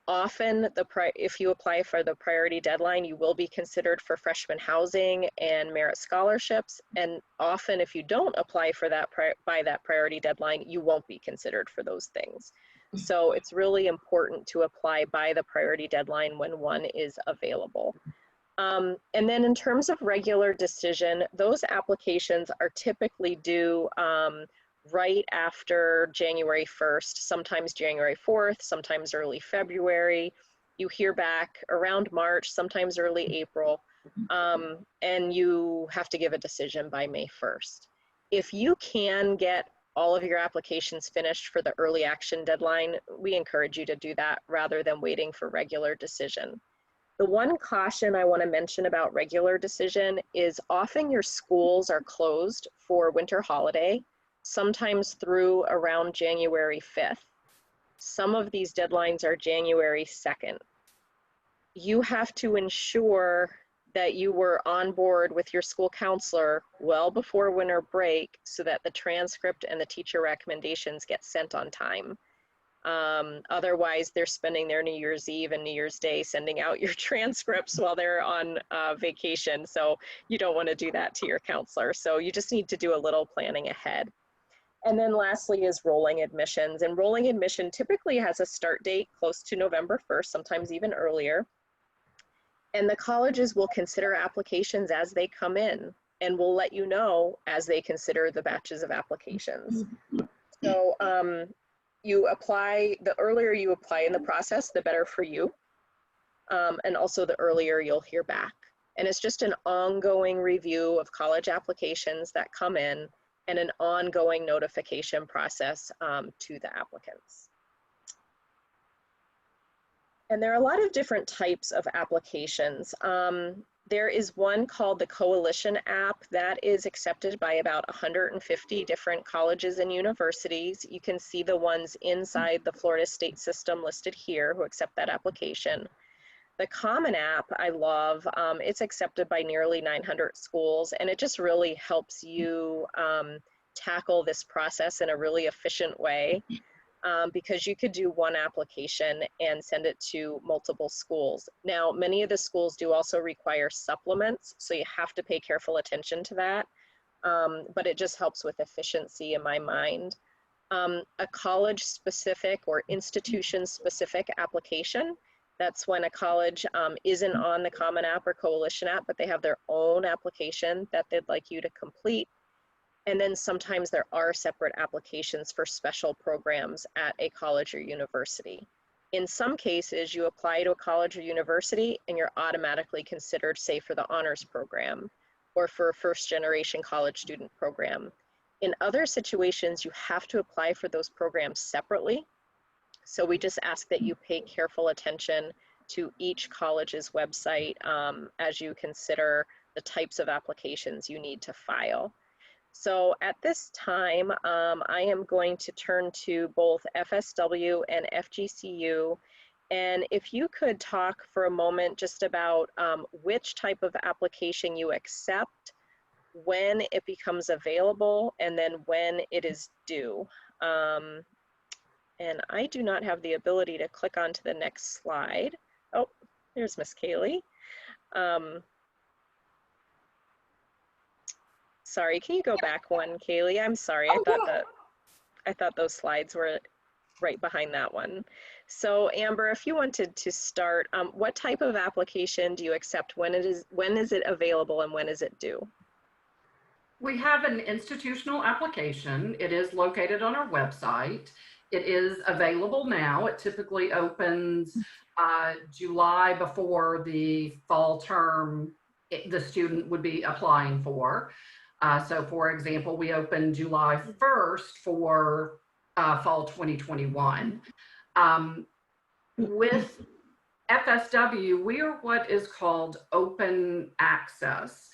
Often, if you apply for the priority deadline, you will be considered for freshman housing and merit scholarships. And often, if you don't apply for that by that priority deadline, you won't be considered for those things. So it's really important to apply by the priority deadline when one is available. And then in terms of regular decision, those applications are typically due right after January 1st, sometimes January 4th, sometimes early February. You hear back around March, sometimes early April, and you have to give a decision by May 1st. If you can get all of your applications finished for the early action deadline, we encourage you to do that rather than waiting for regular decision. The one caution I want to mention about regular decision is often your schools are closed for winter holiday, sometimes through around January 5th. Some of these deadlines are January 2nd. You have to ensure that you were on board with your school counselor well before winter break so that the transcript and the teacher recommendations get sent on time. Otherwise, they're spending their New Year's Eve and New Year's Day sending out your transcripts while they're on vacation. So you don't want to do that to your counselor. So you just need to do a little planning ahead. And then lastly is rolling admissions. And rolling admission typically has a start date close to November 1st, sometimes even earlier. And the colleges will consider applications as they come in and will let you know as they consider the batches of applications. So you apply, the earlier you apply in the process, the better for you. And also the earlier you'll hear back. And it's just an ongoing review of college applications that come in and an ongoing notification process to the applicants. And there are a lot of different types of applications. There is one called the Coalition app that is accepted by about 150 different colleges and universities. You can see the ones inside the Florida state system listed here who accept that application. The Common App, I love. It's accepted by nearly 900 schools, and it just really helps you tackle this process in a really efficient way. Because you could do one application and send it to multiple schools. Now, many of the schools do also require supplements, so you have to pay careful attention to that, but it just helps with efficiency in my mind. A college-specific or institution-specific application, that's when a college isn't on the Common App or Coalition App, but they have their own application that they'd like you to complete. And then sometimes there are separate applications for special programs at a college or university. In some cases, you apply to a college or university and you're automatically considered, say, for the honors program or for a first-generation college student program. In other situations, you have to apply for those programs separately. So we just ask that you pay careful attention to each college's website as you consider the types of applications you need to file. So at this time, I am going to turn to both FSW and FGCU. And if you could talk for a moment just about which type of application you accept, when it becomes available, and then when it is due. And I do not have the ability to click onto the next slide. Oh, there's Miss Kaylee. Sorry, can you go back one, Kaylee? I'm sorry, I thought those slides were right behind that one. So Amber, if you wanted to start, what type of application do you accept? When is it available and when is it due? We have an institutional application. It is located on our website. It is available now. It typically opens July before the fall term the student would be applying for. So for example, we opened July 1st for fall 2021. With FSW, we are what is called open access.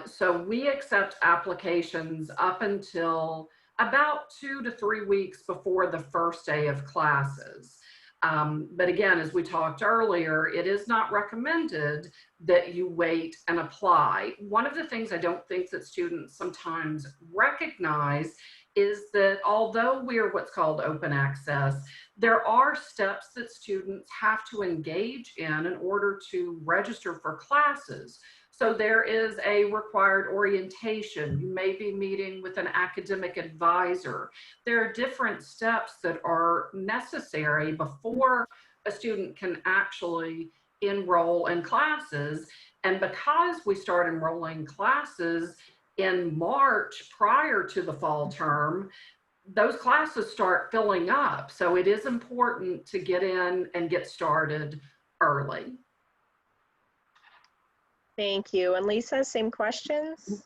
So we accept applications up until about 2 to 3 weeks before the first day of classes. But again, as we talked earlier, it is not recommended that you wait and apply. One of the things I don't think that students sometimes recognize is that although we are what's called open access, there are steps that students have to engage in order to register for classes. So there is a required orientation. You may be meeting with an academic advisor. There are different steps that are necessary before a student can actually enroll in classes. And because we start enrolling classes in March prior to the fall term, those classes start filling up. So it is important to get in and get started early. Thank you. And Lisa, same questions?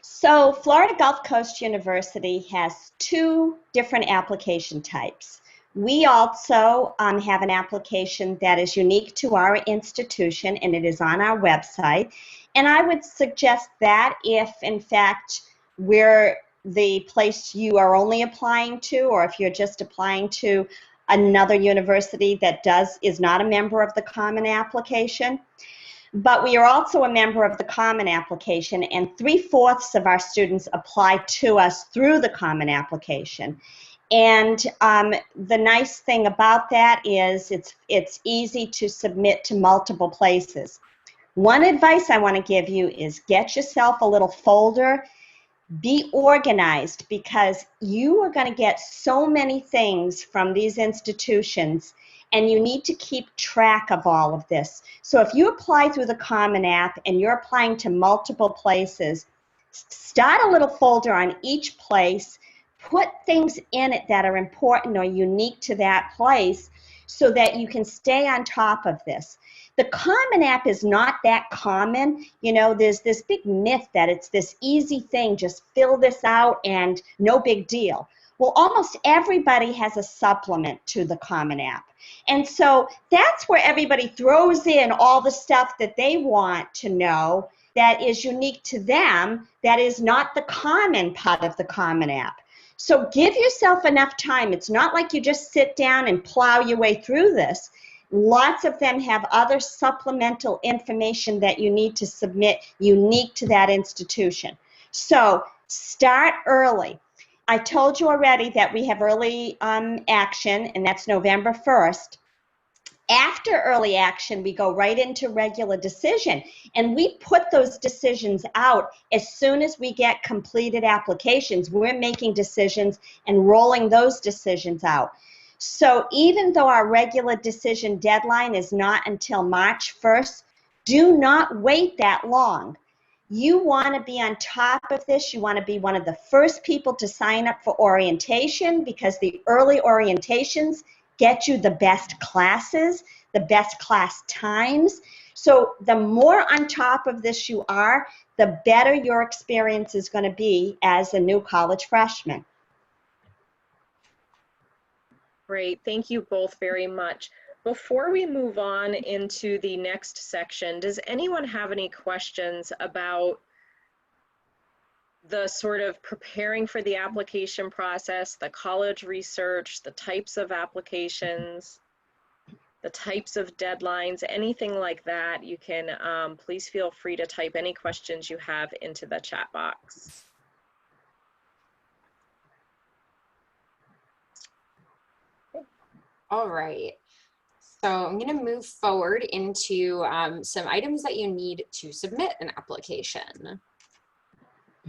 So Florida Gulf Coast University has 2 different application types. We also have an application that is unique to our institution, and it is on our website. And I would suggest that if, in fact, we're the place you are only applying to, or if you're just applying to another university that is not a member of the Common Application. But we are also a member of the Common Application, and 3/4 of our students apply to us through the Common Application. And the nice thing about that is it's easy to submit to multiple places. One advice I want to give you is get yourself a little folder. Be organized, because you are going to get so many things from these institutions, and you need to keep track of all of this. So if you apply through the Common App and you're applying to multiple places, start a little folder on each place, put things in it that are important or unique to that place so that you can stay on top of this. The Common App is not that common. You know, there's this big myth that it's this easy thing, just fill this out and no big deal. Well, almost everybody has a supplement to the Common App. And so that's where everybody throws in all the stuff that they want to know that is unique to them, that is not the common part of the Common App. So give yourself enough time. It's not like you just sit down and plow your way through this. Lots of them have other supplemental information that you need to submit unique to that institution. So start early. I told you already that we have early action, and that's November 1st. After early action, we go right into regular decision, and we put those decisions out as soon as we get completed applications. We're making decisions and rolling those decisions out. So even though our regular decision deadline is not until March 1st, do not wait that long. You want to be on top of this. You want to be one of the first people to sign up for orientation, because the early orientations get you the best classes, the best class times. So the more on top of this you are, the better your experience is going to be as a new college freshman. Great, thank you both very much. Before we move on into the next section, does anyone have any questions about the sort of preparing for the application process, the college research, the types of applications, the types of deadlines, anything like that? You can please feel free to type any questions you have into the chat box. All right. So I'm going to move forward into some items that you need to submit an application.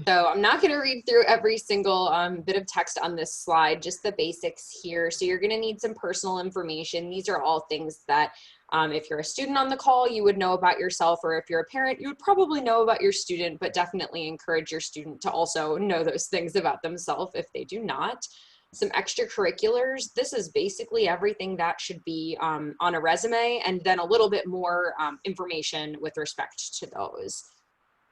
So I'm not going to read through every single bit of text on this slide, just the basics here. So you're going to need some personal information. These are all things that if you're a student on the call, you would know about yourself, or if you're a parent, you would probably know about your student, but definitely encourage your student to also know those things about themselves if they do not. Some extracurriculars. This is basically everything that should be on a resume, and then a little bit more information with respect to those.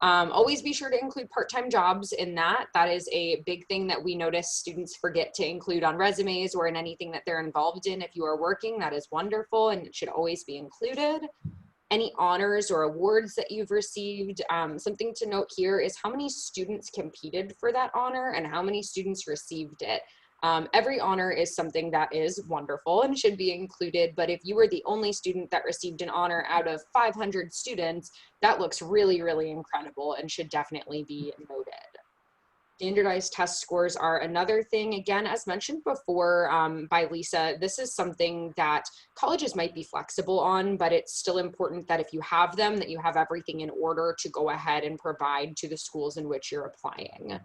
Always be sure to include part-time jobs in that. That is a big thing that we notice students forget to include on resumes or in anything that they're involved in. If you are working, that is wonderful, and it should always be included. Any honors or awards that you've received. Something to note here is how many students competed for that honor and how many students received it. Every honor is something that is wonderful and should be included, but if you were the only student that received an honor out of 500 students, that looks really, really incredible and should definitely be noted. Standardized test scores are another thing. Again, as mentioned before by Lisa, this is something that colleges might be flexible on, but it's still important that if you have them, that you have everything in order to go ahead and provide to the schools in which you're applying.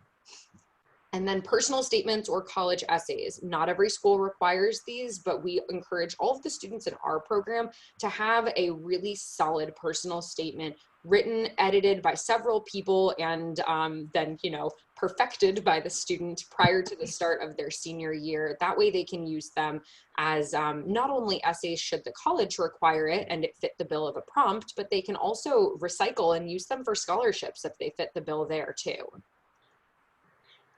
And then personal statements or college essays. Not every school requires these, but we encourage all of the students in our program to have a really solid personal statement written, edited by several people, and then, perfected by the student prior to the start of their senior year. That way they can use them as not only essays should the college require it and it fit the bill of a prompt, but they can also recycle and use them for scholarships if they fit the bill there too.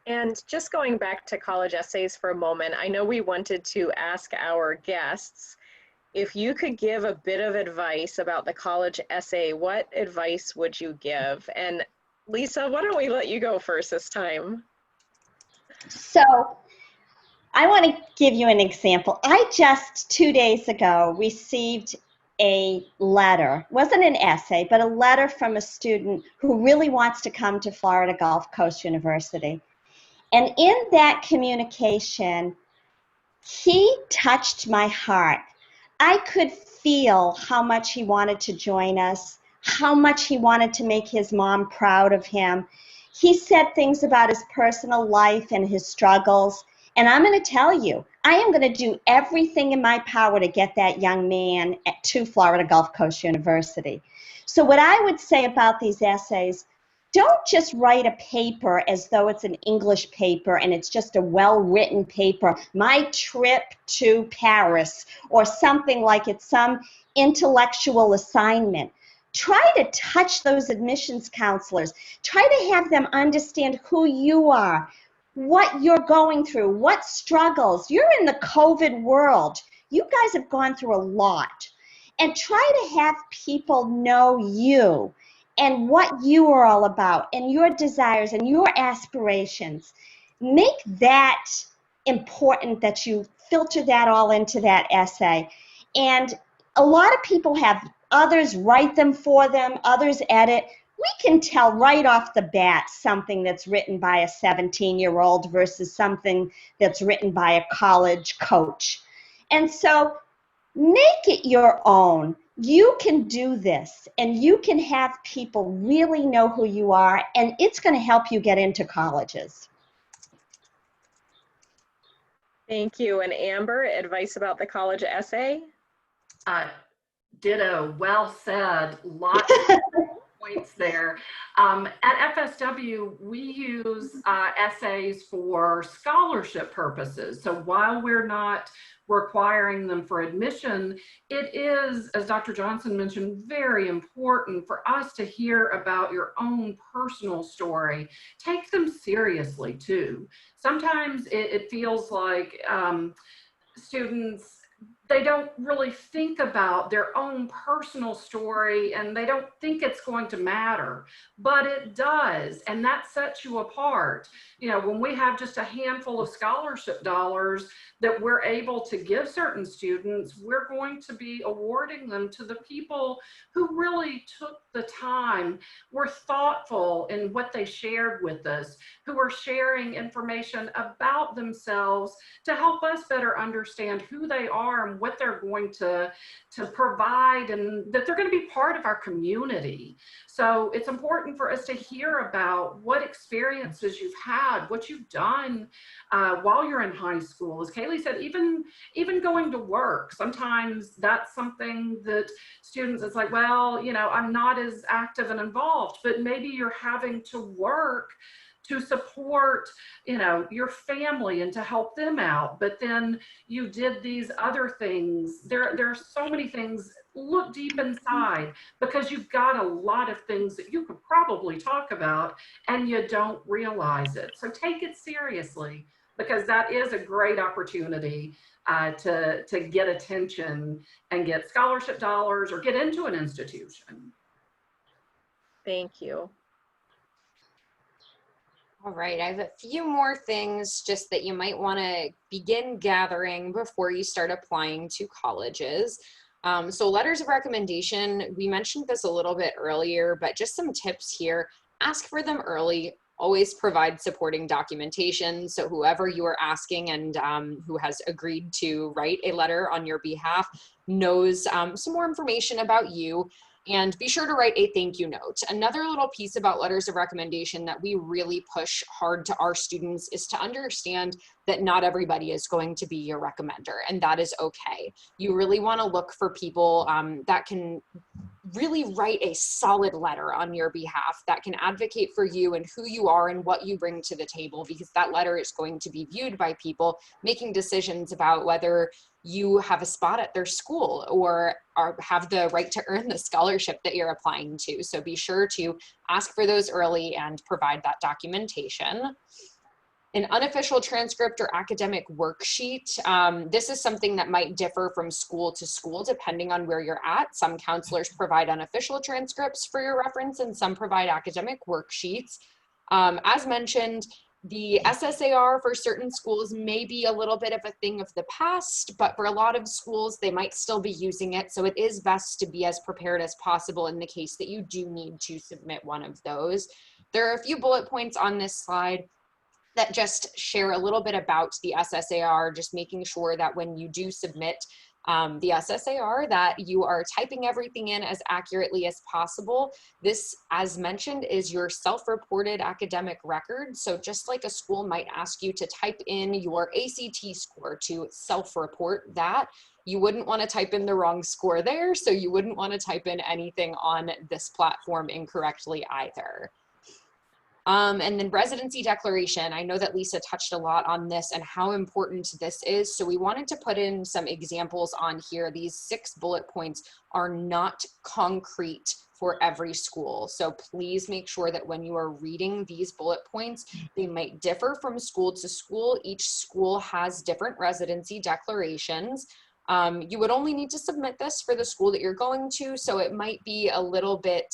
And just going back to college essays for a moment, I know we wanted to ask our guests if you could give a bit of advice about the college essay, what advice would you give? And Lisa, why don't we let you go first this time? So I want to give you an example. I just 2 days ago received a letter, it wasn't an essay, but a letter from a student who really wants to come to Florida Gulf Coast University. And in that communication, he touched my heart. I could feel how much he wanted to join us, how much he wanted to make his mom proud of him. He said things about his personal life and his struggles. And I'm going to tell you, I am going to do everything in my power to get that young man to Florida Gulf Coast University. So what I would say about these essays, don't just write a paper as though it's an English paper and it's just a well-written paper, my trip to Paris, or something like it's some intellectual assignment. Try to touch those admissions counselors. Try to have them understand who you are, what you're going through, what struggles. You're in the COVID world. You guys have gone through a lot. And try to have people know you and what you are all about, and your desires and your aspirations. Make that important, that you filter that all into that essay. And a lot of people have others write them for them, others edit. We can tell right off the bat something that's written by a 17-year-old versus something that's written by a college coach. And so make it your own. You can do this, and you can have people really know who you are, and it's going to help you get into colleges. Thank you. And Amber, advice about the college essay? Ditto, well said. Lots of points there. At FSW, we use essays for scholarship purposes. So while we're not requiring them for admission, it is, as Dr. Johnson mentioned, very important for us to hear about your own personal story. Take them seriously too. Sometimes it feels like students, they don't really think about their own personal story and they don't think it's going to matter, but it does, and that sets you apart. You know, when we have just a handful of scholarship dollars that we're able to give certain students, we're going to be awarding them to the people who really took the time, were thoughtful in what they shared with us, who are sharing information about themselves to help us better understand who they are and what they're going to provide, and that they're going to be part of our community. So it's important for us to hear about what experiences you've had, what you've done while you're in high school. As Kaylee said, even going to work, sometimes that's something that students, it's like, well, you know, I'm not as active and involved, but maybe you're having to work to support, you know, your family and to help them out. But then you did these other things. There are so many things. Look deep inside, because you've got a lot of things that you could probably talk about and you don't realize it. So take it seriously, because that is a great opportunity to get attention and get scholarship dollars or get into an institution. Thank you. All right, I have a few more things just that you might want to begin gathering before you start applying to colleges. So letters of recommendation, we mentioned this a little bit earlier, but just some tips here. Ask for them early. Always provide supporting documentation. So whoever you are asking and who has agreed to write a letter on your behalf knows some more information about you. And be sure to write a thank you note. Another little piece about letters of recommendation that we really push hard to our students is to understand that not everybody is going to be your recommender, and that is okay. You really want to look for people that can really write a solid letter on your behalf, that can advocate for you and who you are and what you bring to the table, because that letter is going to be viewed by people making decisions about whether you have a spot at their school or have the right to earn the scholarship that you're applying to. So be sure to ask for those early and provide that documentation. An unofficial transcript or academic worksheet. This is something that might differ from school to school depending on where you're at. Some counselors provide unofficial transcripts for your reference and some provide academic worksheets. As mentioned, the SSAR for certain schools may be a little bit of a thing of the past, but for a lot of schools, they might still be using it. So it is best to be as prepared as possible in the case that you do need to submit one of those. There are a few bullet points on this slide that just share a little bit about the SSAR, just making sure that when you do submit the SSAR that you are typing everything in as accurately as possible. This, as mentioned, is your self-reported academic record. So just like a school might ask you to type in your ACT score to self-report that, you wouldn't want to type in the wrong score there, so you wouldn't want to type in anything on this platform incorrectly either. And then residency declaration. I know that Lisa touched a lot on this and how important this is. So we wanted to put in some examples on here. These 6 bullet points are not concrete for every school. So please make sure that when you are reading these bullet points, they might differ from school to school. Each school has different residency declarations. You would only need to submit this for the school that you're going to, so it might be a little bit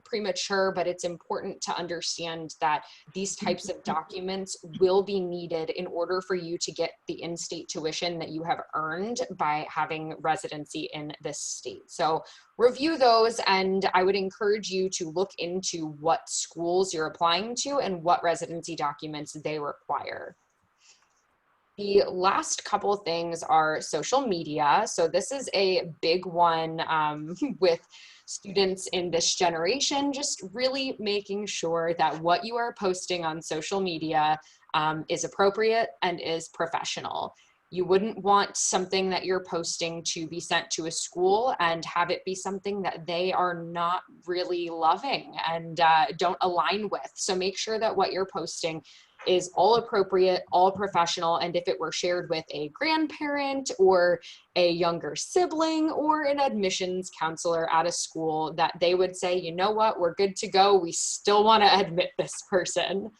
premature, but it's important to understand that these types of documents will be needed in order for you to get the in-state tuition that you have earned by having residency in this state. So review those, and I would encourage you to look into what schools you're applying to and what residency documents they require. The last couple of things are social media. So this is a big one with students in this generation, just really making sure that what you are posting on social media is appropriate and is professional. You wouldn't want something that you're posting to be sent to a school and have it be something that they are not really loving and don't align with. So make sure that what you're posting is all appropriate, all professional, and if it were shared with a grandparent or a younger sibling or an admissions counselor at a school, that they would say, you know what, we're good to go. We still want to admit this person.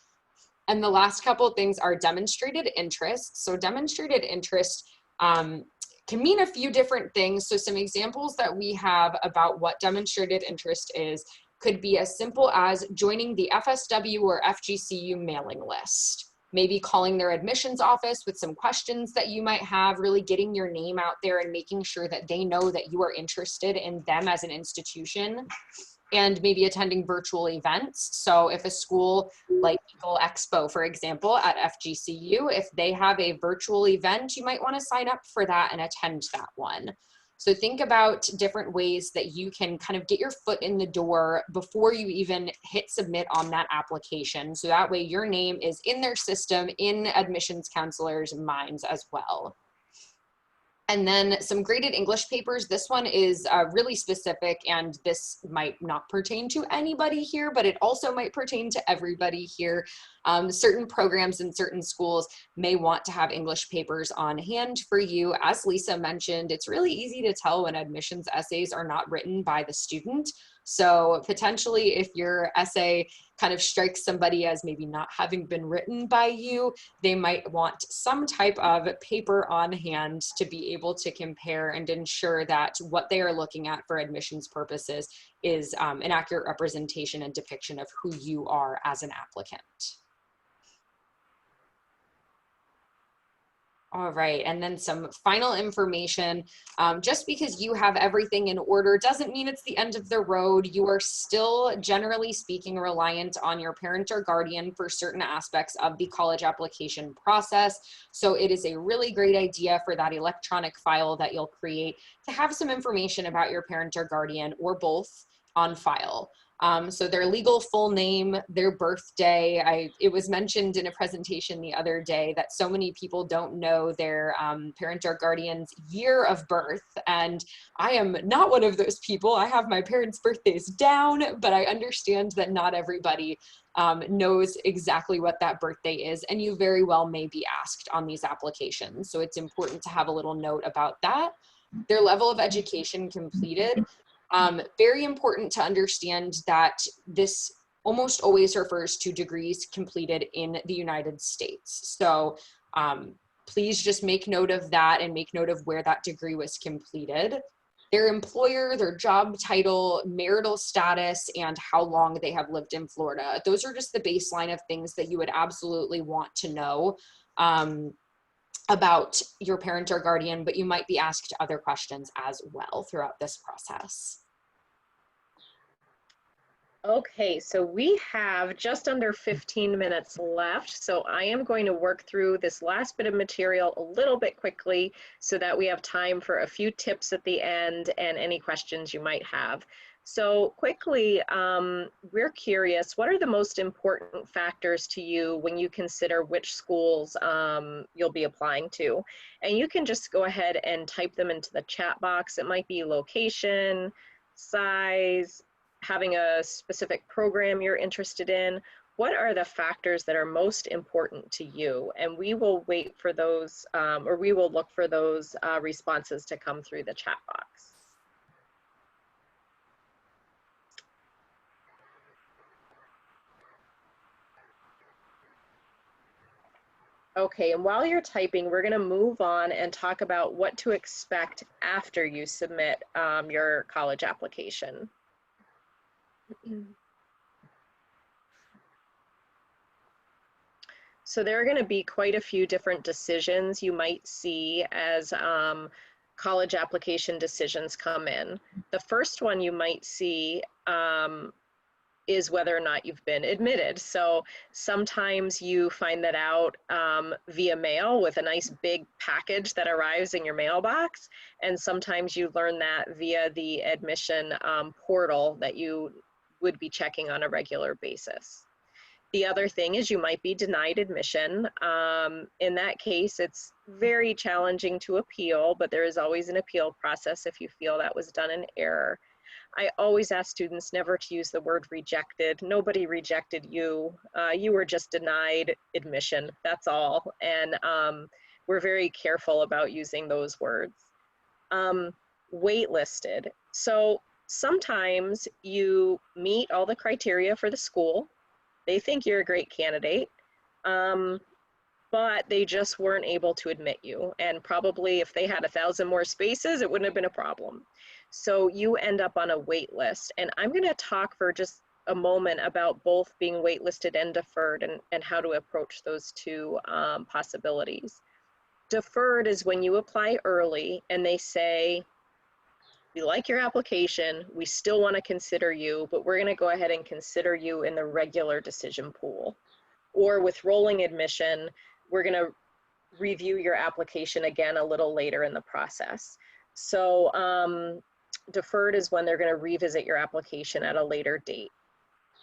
And the last couple of things are demonstrated interest. So demonstrated interest can mean a few different things. So some examples that we have about what demonstrated interest is could be as simple as joining the FSW or FGCU mailing list, maybe calling their admissions office with some questions that you might have, really getting your name out there and making sure that they know that you are interested in them as an institution, and maybe attending virtual events. So if a school like Eagle Expo, for example, at FGCU, if they have a virtual event, you might want to sign up for that and attend that one. So think about different ways that you can kind of get your foot in the door before you even hit submit on that application. So that way your name is in their system, in admissions counselors' minds as well. And then some graded English papers. This one is really specific, and this might not pertain to anybody here, but it also might pertain to everybody here. Certain programs in certain schools may want to have English papers on hand for you. As Lisa mentioned, it's really easy to tell when admissions essays are not written by the student. So potentially if your essay kind of strikes somebody as maybe not having been written by you, they might want some type of paper on hand to be able to compare and ensure that what they are looking at for admissions purposes is an accurate representation and depiction of who you are as an applicant. All right, and then some final information. Just because you have everything in order doesn't mean it's the end of the road. You are still, generally speaking, reliant on your parent or guardian for certain aspects of the college application process. So it is a really great idea for that electronic file that you'll create to have some information about your parent or guardian, or both, on file. So their legal full name, their birthday. It was mentioned in a presentation the other day that so many people don't know their parent or guardian's year of birth. And I am not one of those people. I have my parents' birthdays down, but I understand that not everybody knows exactly what that birthday is. And you very well may be asked on these applications. So it's important to have a little note about that. Their level of education completed. Very important to understand that this almost always refers to degrees completed in the United States. So please just make note of that and make note of where that degree was completed. Their employer, their job title, marital status, and how long they have lived in Florida. Those are just the baseline of things that you would absolutely want to know about your parent or guardian, but you might be asked other questions as well throughout this process. Okay, so we have just under 15 minutes left, so I am going to work through this last bit of material a little bit quickly so that we have time for a few tips at the end and any questions you might have. So quickly, we're curious, what are the most important factors to you when you consider which schools you'll be applying to? And you can just go ahead and type them into the chat box. It might be location, size, having a specific program you're interested in. What are the factors that are most important to you? And we will wait for those, or we will look for those responses to come through the chat box. Okay, and while you're typing, we're gonna move on and talk about what to expect after you submit your college application. So there are going to be quite a few different decisions you might see as college application decisions come in. The first one you might see is whether or not you've been admitted. So sometimes you find that out via mail with a nice big package that arrives in your mailbox, and sometimes you learn that via the admission portal that you would be checking on a regular basis. The other thing is you might be denied admission. In that case, it's very challenging to appeal, but there is always an appeal process if you feel that was done in error. I always ask students never to use the word rejected. Nobody rejected you. You were just denied admission, that's all. And we're very careful about using those words. Waitlisted. So sometimes you meet all the criteria for the school. They think you're a great candidate, but they just weren't able to admit you. And probably if they had 1,000 more spaces, it wouldn't have been a problem. So you end up on a wait list. And I'm going to talk for just a moment about both being waitlisted and deferred, and how to approach those two possibilities. Deferred is when you apply early and they say, we like your application, we still want to consider you, but we're going to go ahead and consider you in the regular decision pool. Or with rolling admission, we're going to review your application again a little later in the process. So deferred is when they're going to revisit your application at a later date.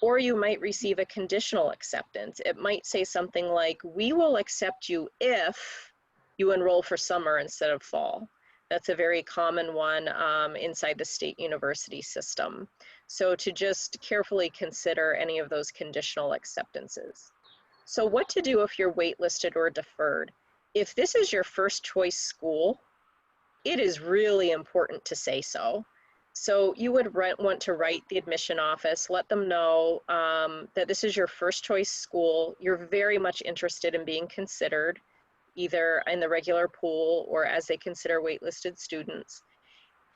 Or you might receive a conditional acceptance. It might say something like, we will accept you if you enroll for summer instead of fall. That's a very common one inside the state university system. So to just carefully consider any of those conditional acceptances. So what to do if you're waitlisted or deferred? If this is your first choice school, it is really important to say so. So you would want to write the admission office, let them know that this is your first choice school. You're very much interested in being considered, either in the regular pool or as they consider waitlisted students,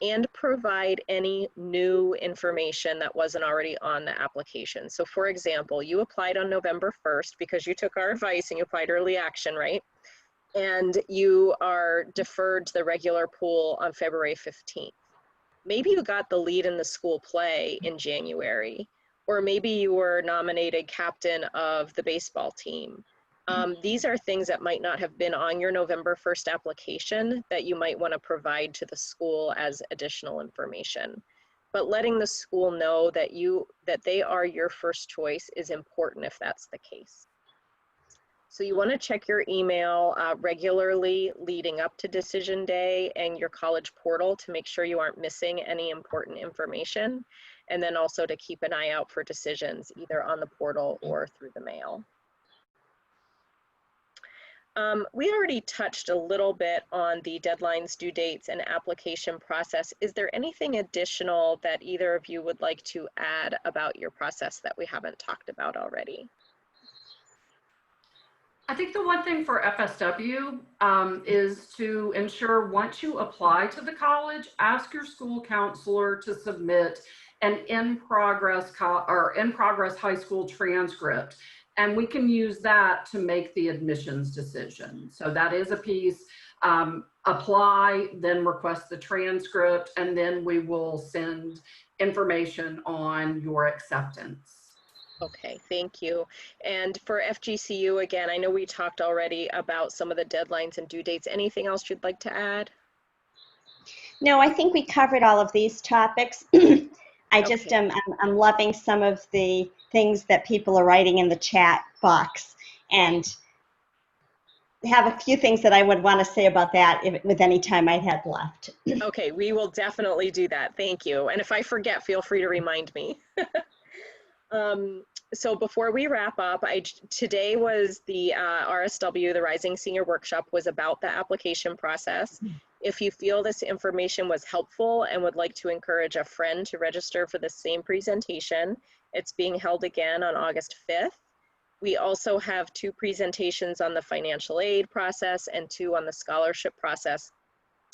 and provide any new information that wasn't already on the application. So for example, you applied on November 1st because you took our advice and you applied early action, right? And you are deferred to the regular pool on February 15th. Maybe you got the lead in the school play in January, or maybe you were nominated captain of the baseball team. These are things that might not have been on your November 1st application that you might want to provide to the school as additional information. But letting the school know that they are your first choice is important if that's the case. So you want to check your email regularly leading up to decision day and your college portal to make sure you aren't missing any important information. And then also to keep an eye out for decisions either on the portal or through the mail. We already touched a little bit on the deadlines, due dates, and application process. Is there anything additional that either of you would like to add about your process that we haven't talked about already? I think the one thing for FSW is to ensure once you apply to the college, ask your school counselor to submit an in-progress high school transcript. And we can use that to make the admissions decision. So that is a piece. Apply, then request the transcript, and then we will send information on your acceptance. Okay, thank you. And for FGCU, again, I know we talked already about some of the deadlines and due dates. Anything else you'd like to add? No, I think we covered all of these topics. I just am I'm loving some of the things that people are writing in the chat box, and have a few things that I would want to say about that with any time I had left. Okay, we will definitely do that. Thank you. And if I forget, feel free to remind me. So before we wrap up, today was the RSW, the Rising Senior Workshop, was about the application process. If you feel this information was helpful and would like to encourage a friend to register for the same presentation, it's being held again on August 5th. We also have 2 presentations on the financial aid process and 2 on the scholarship process.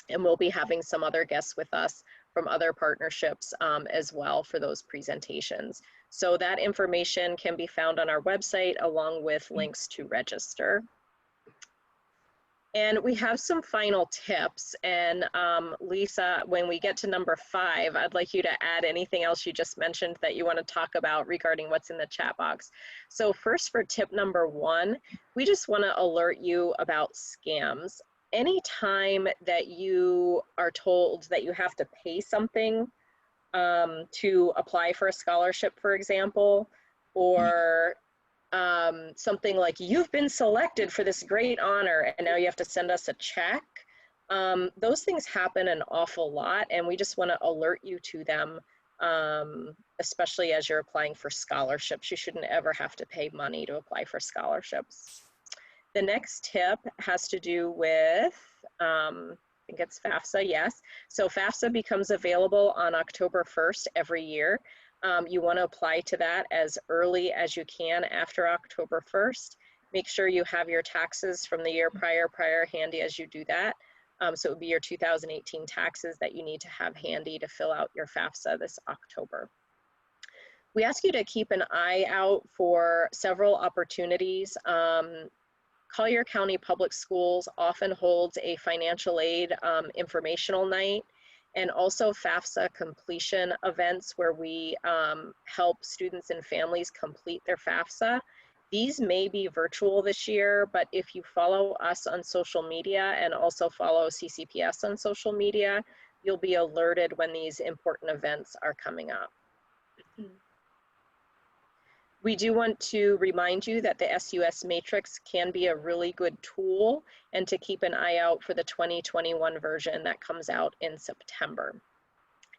And we'll be having some other guests with us from other partnerships as well for those presentations. So that information can be found on our website along with links to register. And we have some final tips. And Lisa, when we get to number 5, I'd like you to add anything else you just mentioned that you want to talk about regarding what's in the chat box. So first, for tip number 1, we just want to alert you about scams. Anytime that you are told that you have to pay something to apply for a scholarship, for example, or something like, you've been selected for this great honor and now you have to send us a check. Those things happen an awful lot, and we just want to alert you to them, especially as you're applying for scholarships. You shouldn't ever have to pay money to apply for scholarships. The next tip has to do with, I think it's FAFSA, yes. So FAFSA becomes available on October 1st every year. You want to apply to that as early as you can after October 1st. Make sure you have your taxes from the year prior handy as you do that. So it would be your 2018 taxes that you need to have handy to fill out your FAFSA this October. We ask you to keep an eye out for several opportunities. Collier County Public Schools often holds a financial aid informational night, and also FAFSA completion events where we help students and families complete their FAFSA. These may be virtual this year, but if you follow us on social media and also follow CCPS on social media, you'll be alerted when these important events are coming up. We do want to remind you that the SUS Matrix can be a really good tool, and to keep an eye out for the 2021 version that comes out in September.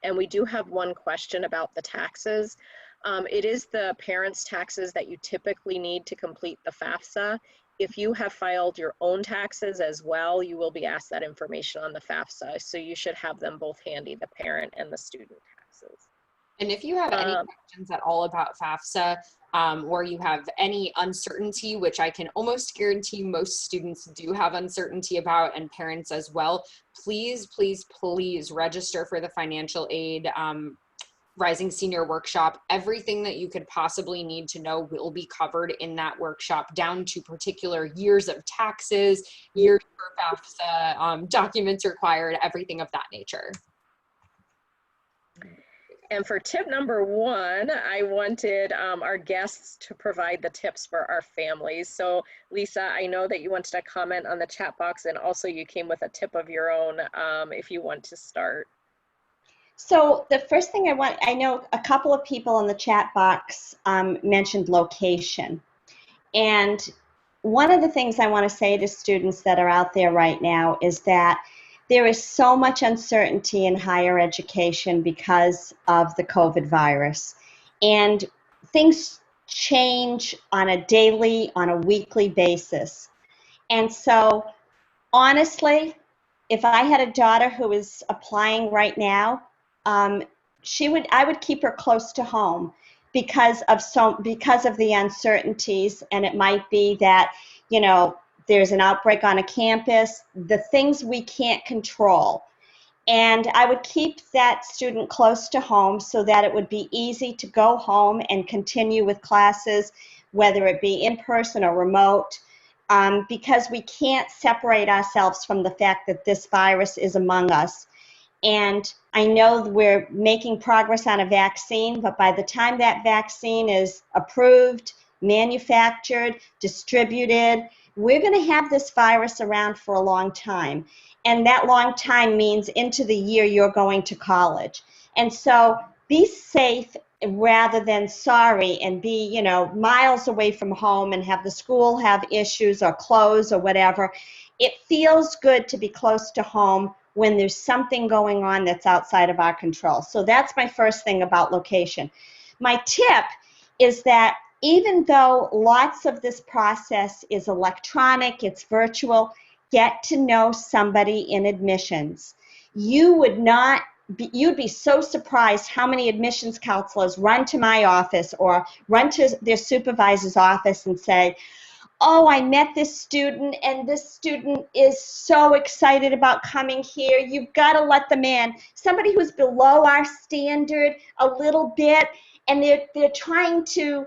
And we do have one question about the taxes. It is the parents' taxes that you typically need to complete the FAFSA. If you have filed your own taxes as well, you will be asked that information on the FAFSA. So you should have them both handy, the parent and the student taxes. And if you have any questions at all about FAFSA, or you have any uncertainty, which I can almost guarantee most students do have uncertainty about, and parents as well, please, please, please register for the financial aid Rising Senior Workshop. Everything that you could possibly need to know will be covered in that workshop, down to particular years of taxes, years for FAFSA, documents required, everything of that nature. And for tip number one, I wanted our guests to provide the tips for our families. So Lisa, I know that you wanted to comment on the chat box, and also you came with a tip of your own if you want to start. So the first thing I know a couple of people in the chat box mentioned location. And one of the things I want to say to students that are out there right now is that there is so much uncertainty in higher education because of the COVID virus. And things change on a daily, on a weekly basis. And so, honestly, if I had a daughter who is applying right now, I would keep her close to home because of the uncertainties. And it might be that, you know, there's an outbreak on a campus, the things we can't control. And I would keep that student close to home so that it would be easy to go home and continue with classes, whether it be in person or remote, because we can't separate ourselves from the fact that this virus is among us. And I know we're making progress on a vaccine, but by the time that vaccine is approved, manufactured, distributed, we're going to have this virus around for a long time. And that long time means into the year you're going to college. And so be safe rather than sorry, and be, you know, miles away from home and have the school have issues or close or whatever. It feels good to be close to home when there's something going on that's outside of our control. So that's my first thing about location. My tip is that even though lots of this process is electronic, it's virtual, get to know somebody in admissions. You'd be so surprised how many admissions counselors run to my office or run to their supervisor's office and say, oh, I met this student, and this student is so excited about coming here. You've got to let them in. Somebody who's below our standard a little bit, and they're trying to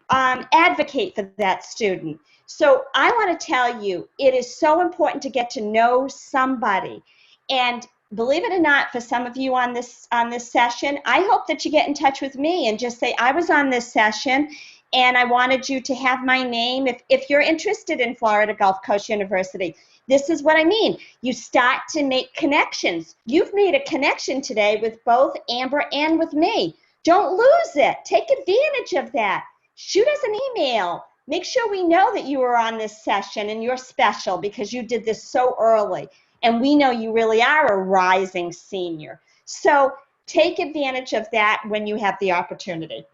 advocate for that student. So I want to tell you, it is so important to get to know somebody. And believe it or not, for some of you on this session, I hope that you get in touch with me and just say, I was on this session, and I wanted you to have my name. If you're interested in Florida Gulf Coast University, this is what I mean. You start to make connections. You've made a connection today with both Amber and with me. Don't lose it. Take advantage of that. Shoot us an email. make sure we know that you were on this session and you're special because you did this so early. And we know you really are a rising senior. So take advantage of that when you have the opportunity.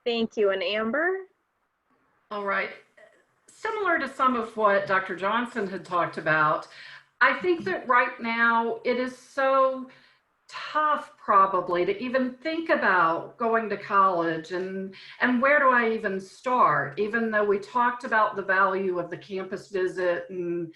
Thank you. And Amber? All right. Similar to some of what Dr. Johnson had talked about, I think that right now it is so tough probably to even think about going to college and where do I even start, even though we talked about the value of the campus visit and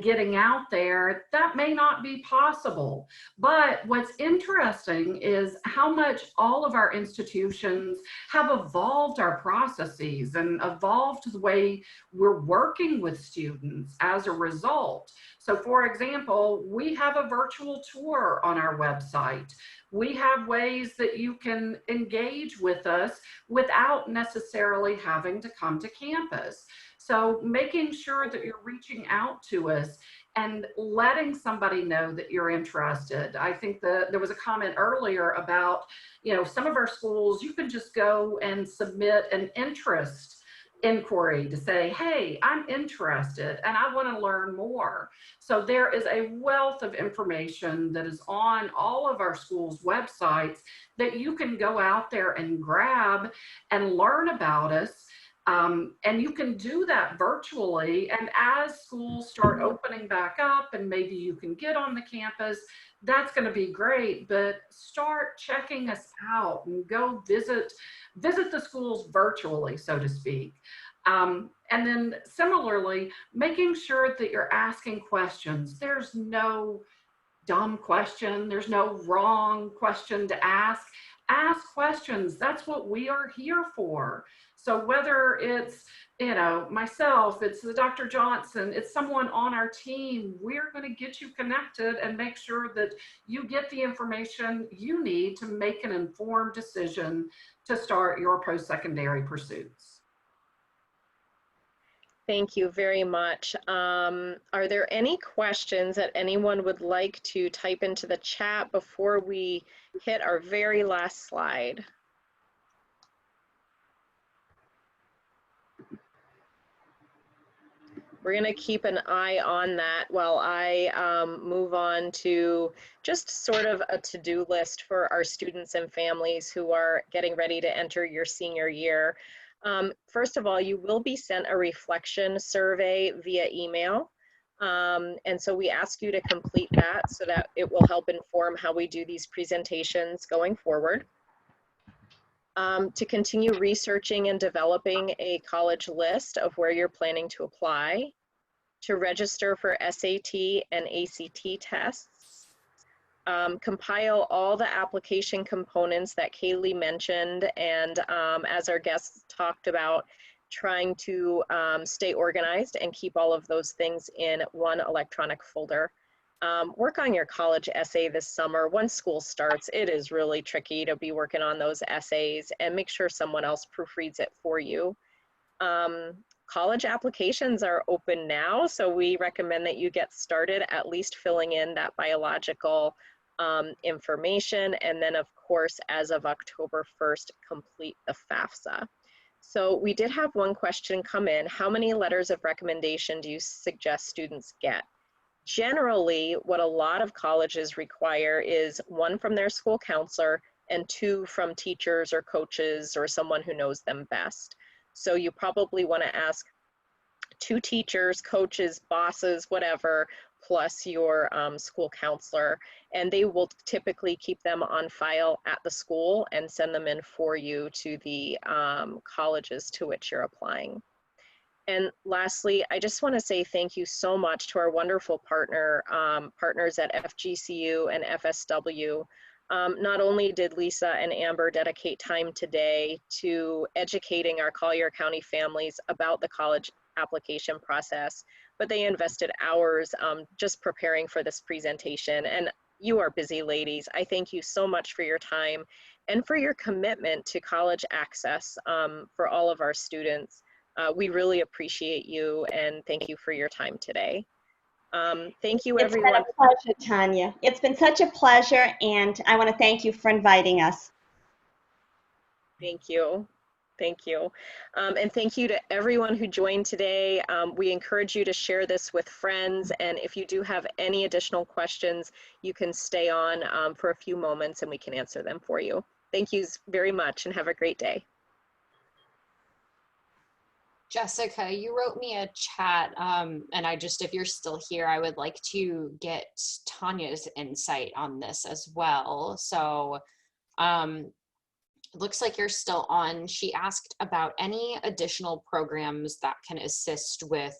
getting out there. That may not be possible, but what's interesting is how much all of our institutions have evolved our processes and evolved the way we're working with students as a result. So for example, we have a virtual tour on our website. We have ways that you can engage with us without necessarily having to come to campus. So making sure that you're reaching out to us and letting somebody know that you're interested. I think there was a comment earlier about, some of our schools, you can just go and submit an interest inquiry to say, hey, I'm interested and I want to learn more. So there is a wealth of information that is on all of our schools' websites that you can go out there and grab and learn about us. And you can do that virtually. And as schools start opening back up and maybe you can get on the campus, that's going to be great. But start checking us out and go visit the schools virtually, so to speak. And then similarly, making sure that you're asking questions. There's no dumb question. There's no wrong question to ask. Ask questions. That's what we are here for. So whether it's, myself, it's the Dr. Johnson, it's someone on our team, we're going to get you connected and make sure that you get the information you need to make an informed decision to start your post-secondary pursuits. Thank you very much. Are there any questions that anyone would like to type into the chat before we hit our very last slide? We're going to keep an eye on that while I move on to just sort of a to-do list for our students and families who are getting ready to enter your senior year. First of all, you will be sent a reflection survey via email. And so we ask you to complete that so that it will help inform how we do these presentations going forward. To continue researching and developing a college list of where you're planning to apply, to register for SAT and ACT tests, compile all the application components that Kaylee mentioned, and as our guests talked about, trying to stay organized and keep all of those things in one electronic folder. Work on your college essay this summer. Once school starts, it is really tricky to be working on those essays, and make sure someone else proofreads it for you. College applications are open now, so we recommend that you get started at least filling in that biological information, and then of course, as of October 1st, complete the FAFSA. So we did have one question come in. How many letters of recommendation do you suggest students get? Generally, what a lot of colleges require is 1 from their school counselor and 2 from teachers or coaches or someone who knows them best. So you probably want to ask 2 teachers, coaches, bosses, whatever, plus your school counselor, and they will typically keep them on file at the school and send them in for you to the colleges to which you're applying. And lastly, I just want to say thank you so much to our wonderful partners at FGCU and FSW. Not only did Lisa and Amber dedicate time today to educating our Collier County families about the college application process, but they invested hours just preparing for this presentation. And you are busy ladies. I thank you so much for your time and for your commitment to college access for all of our students. We really appreciate you, and thank you for your time today. Thank you, everyone. It's been a pleasure, Tanya. It's been such a pleasure, and I want to thank you for inviting us. Thank you. Thank you. And thank you to everyone who joined today. We encourage you to share this with friends. And if you do have any additional questions, you can stay on for a few moments and we can answer them for you. Thank you very much and have a great day. Jessica, you wrote me a chat, and if you're still here, I would like to get Tanya's insight on this as well. So, it looks like you're still on. She asked about any additional programs that can assist with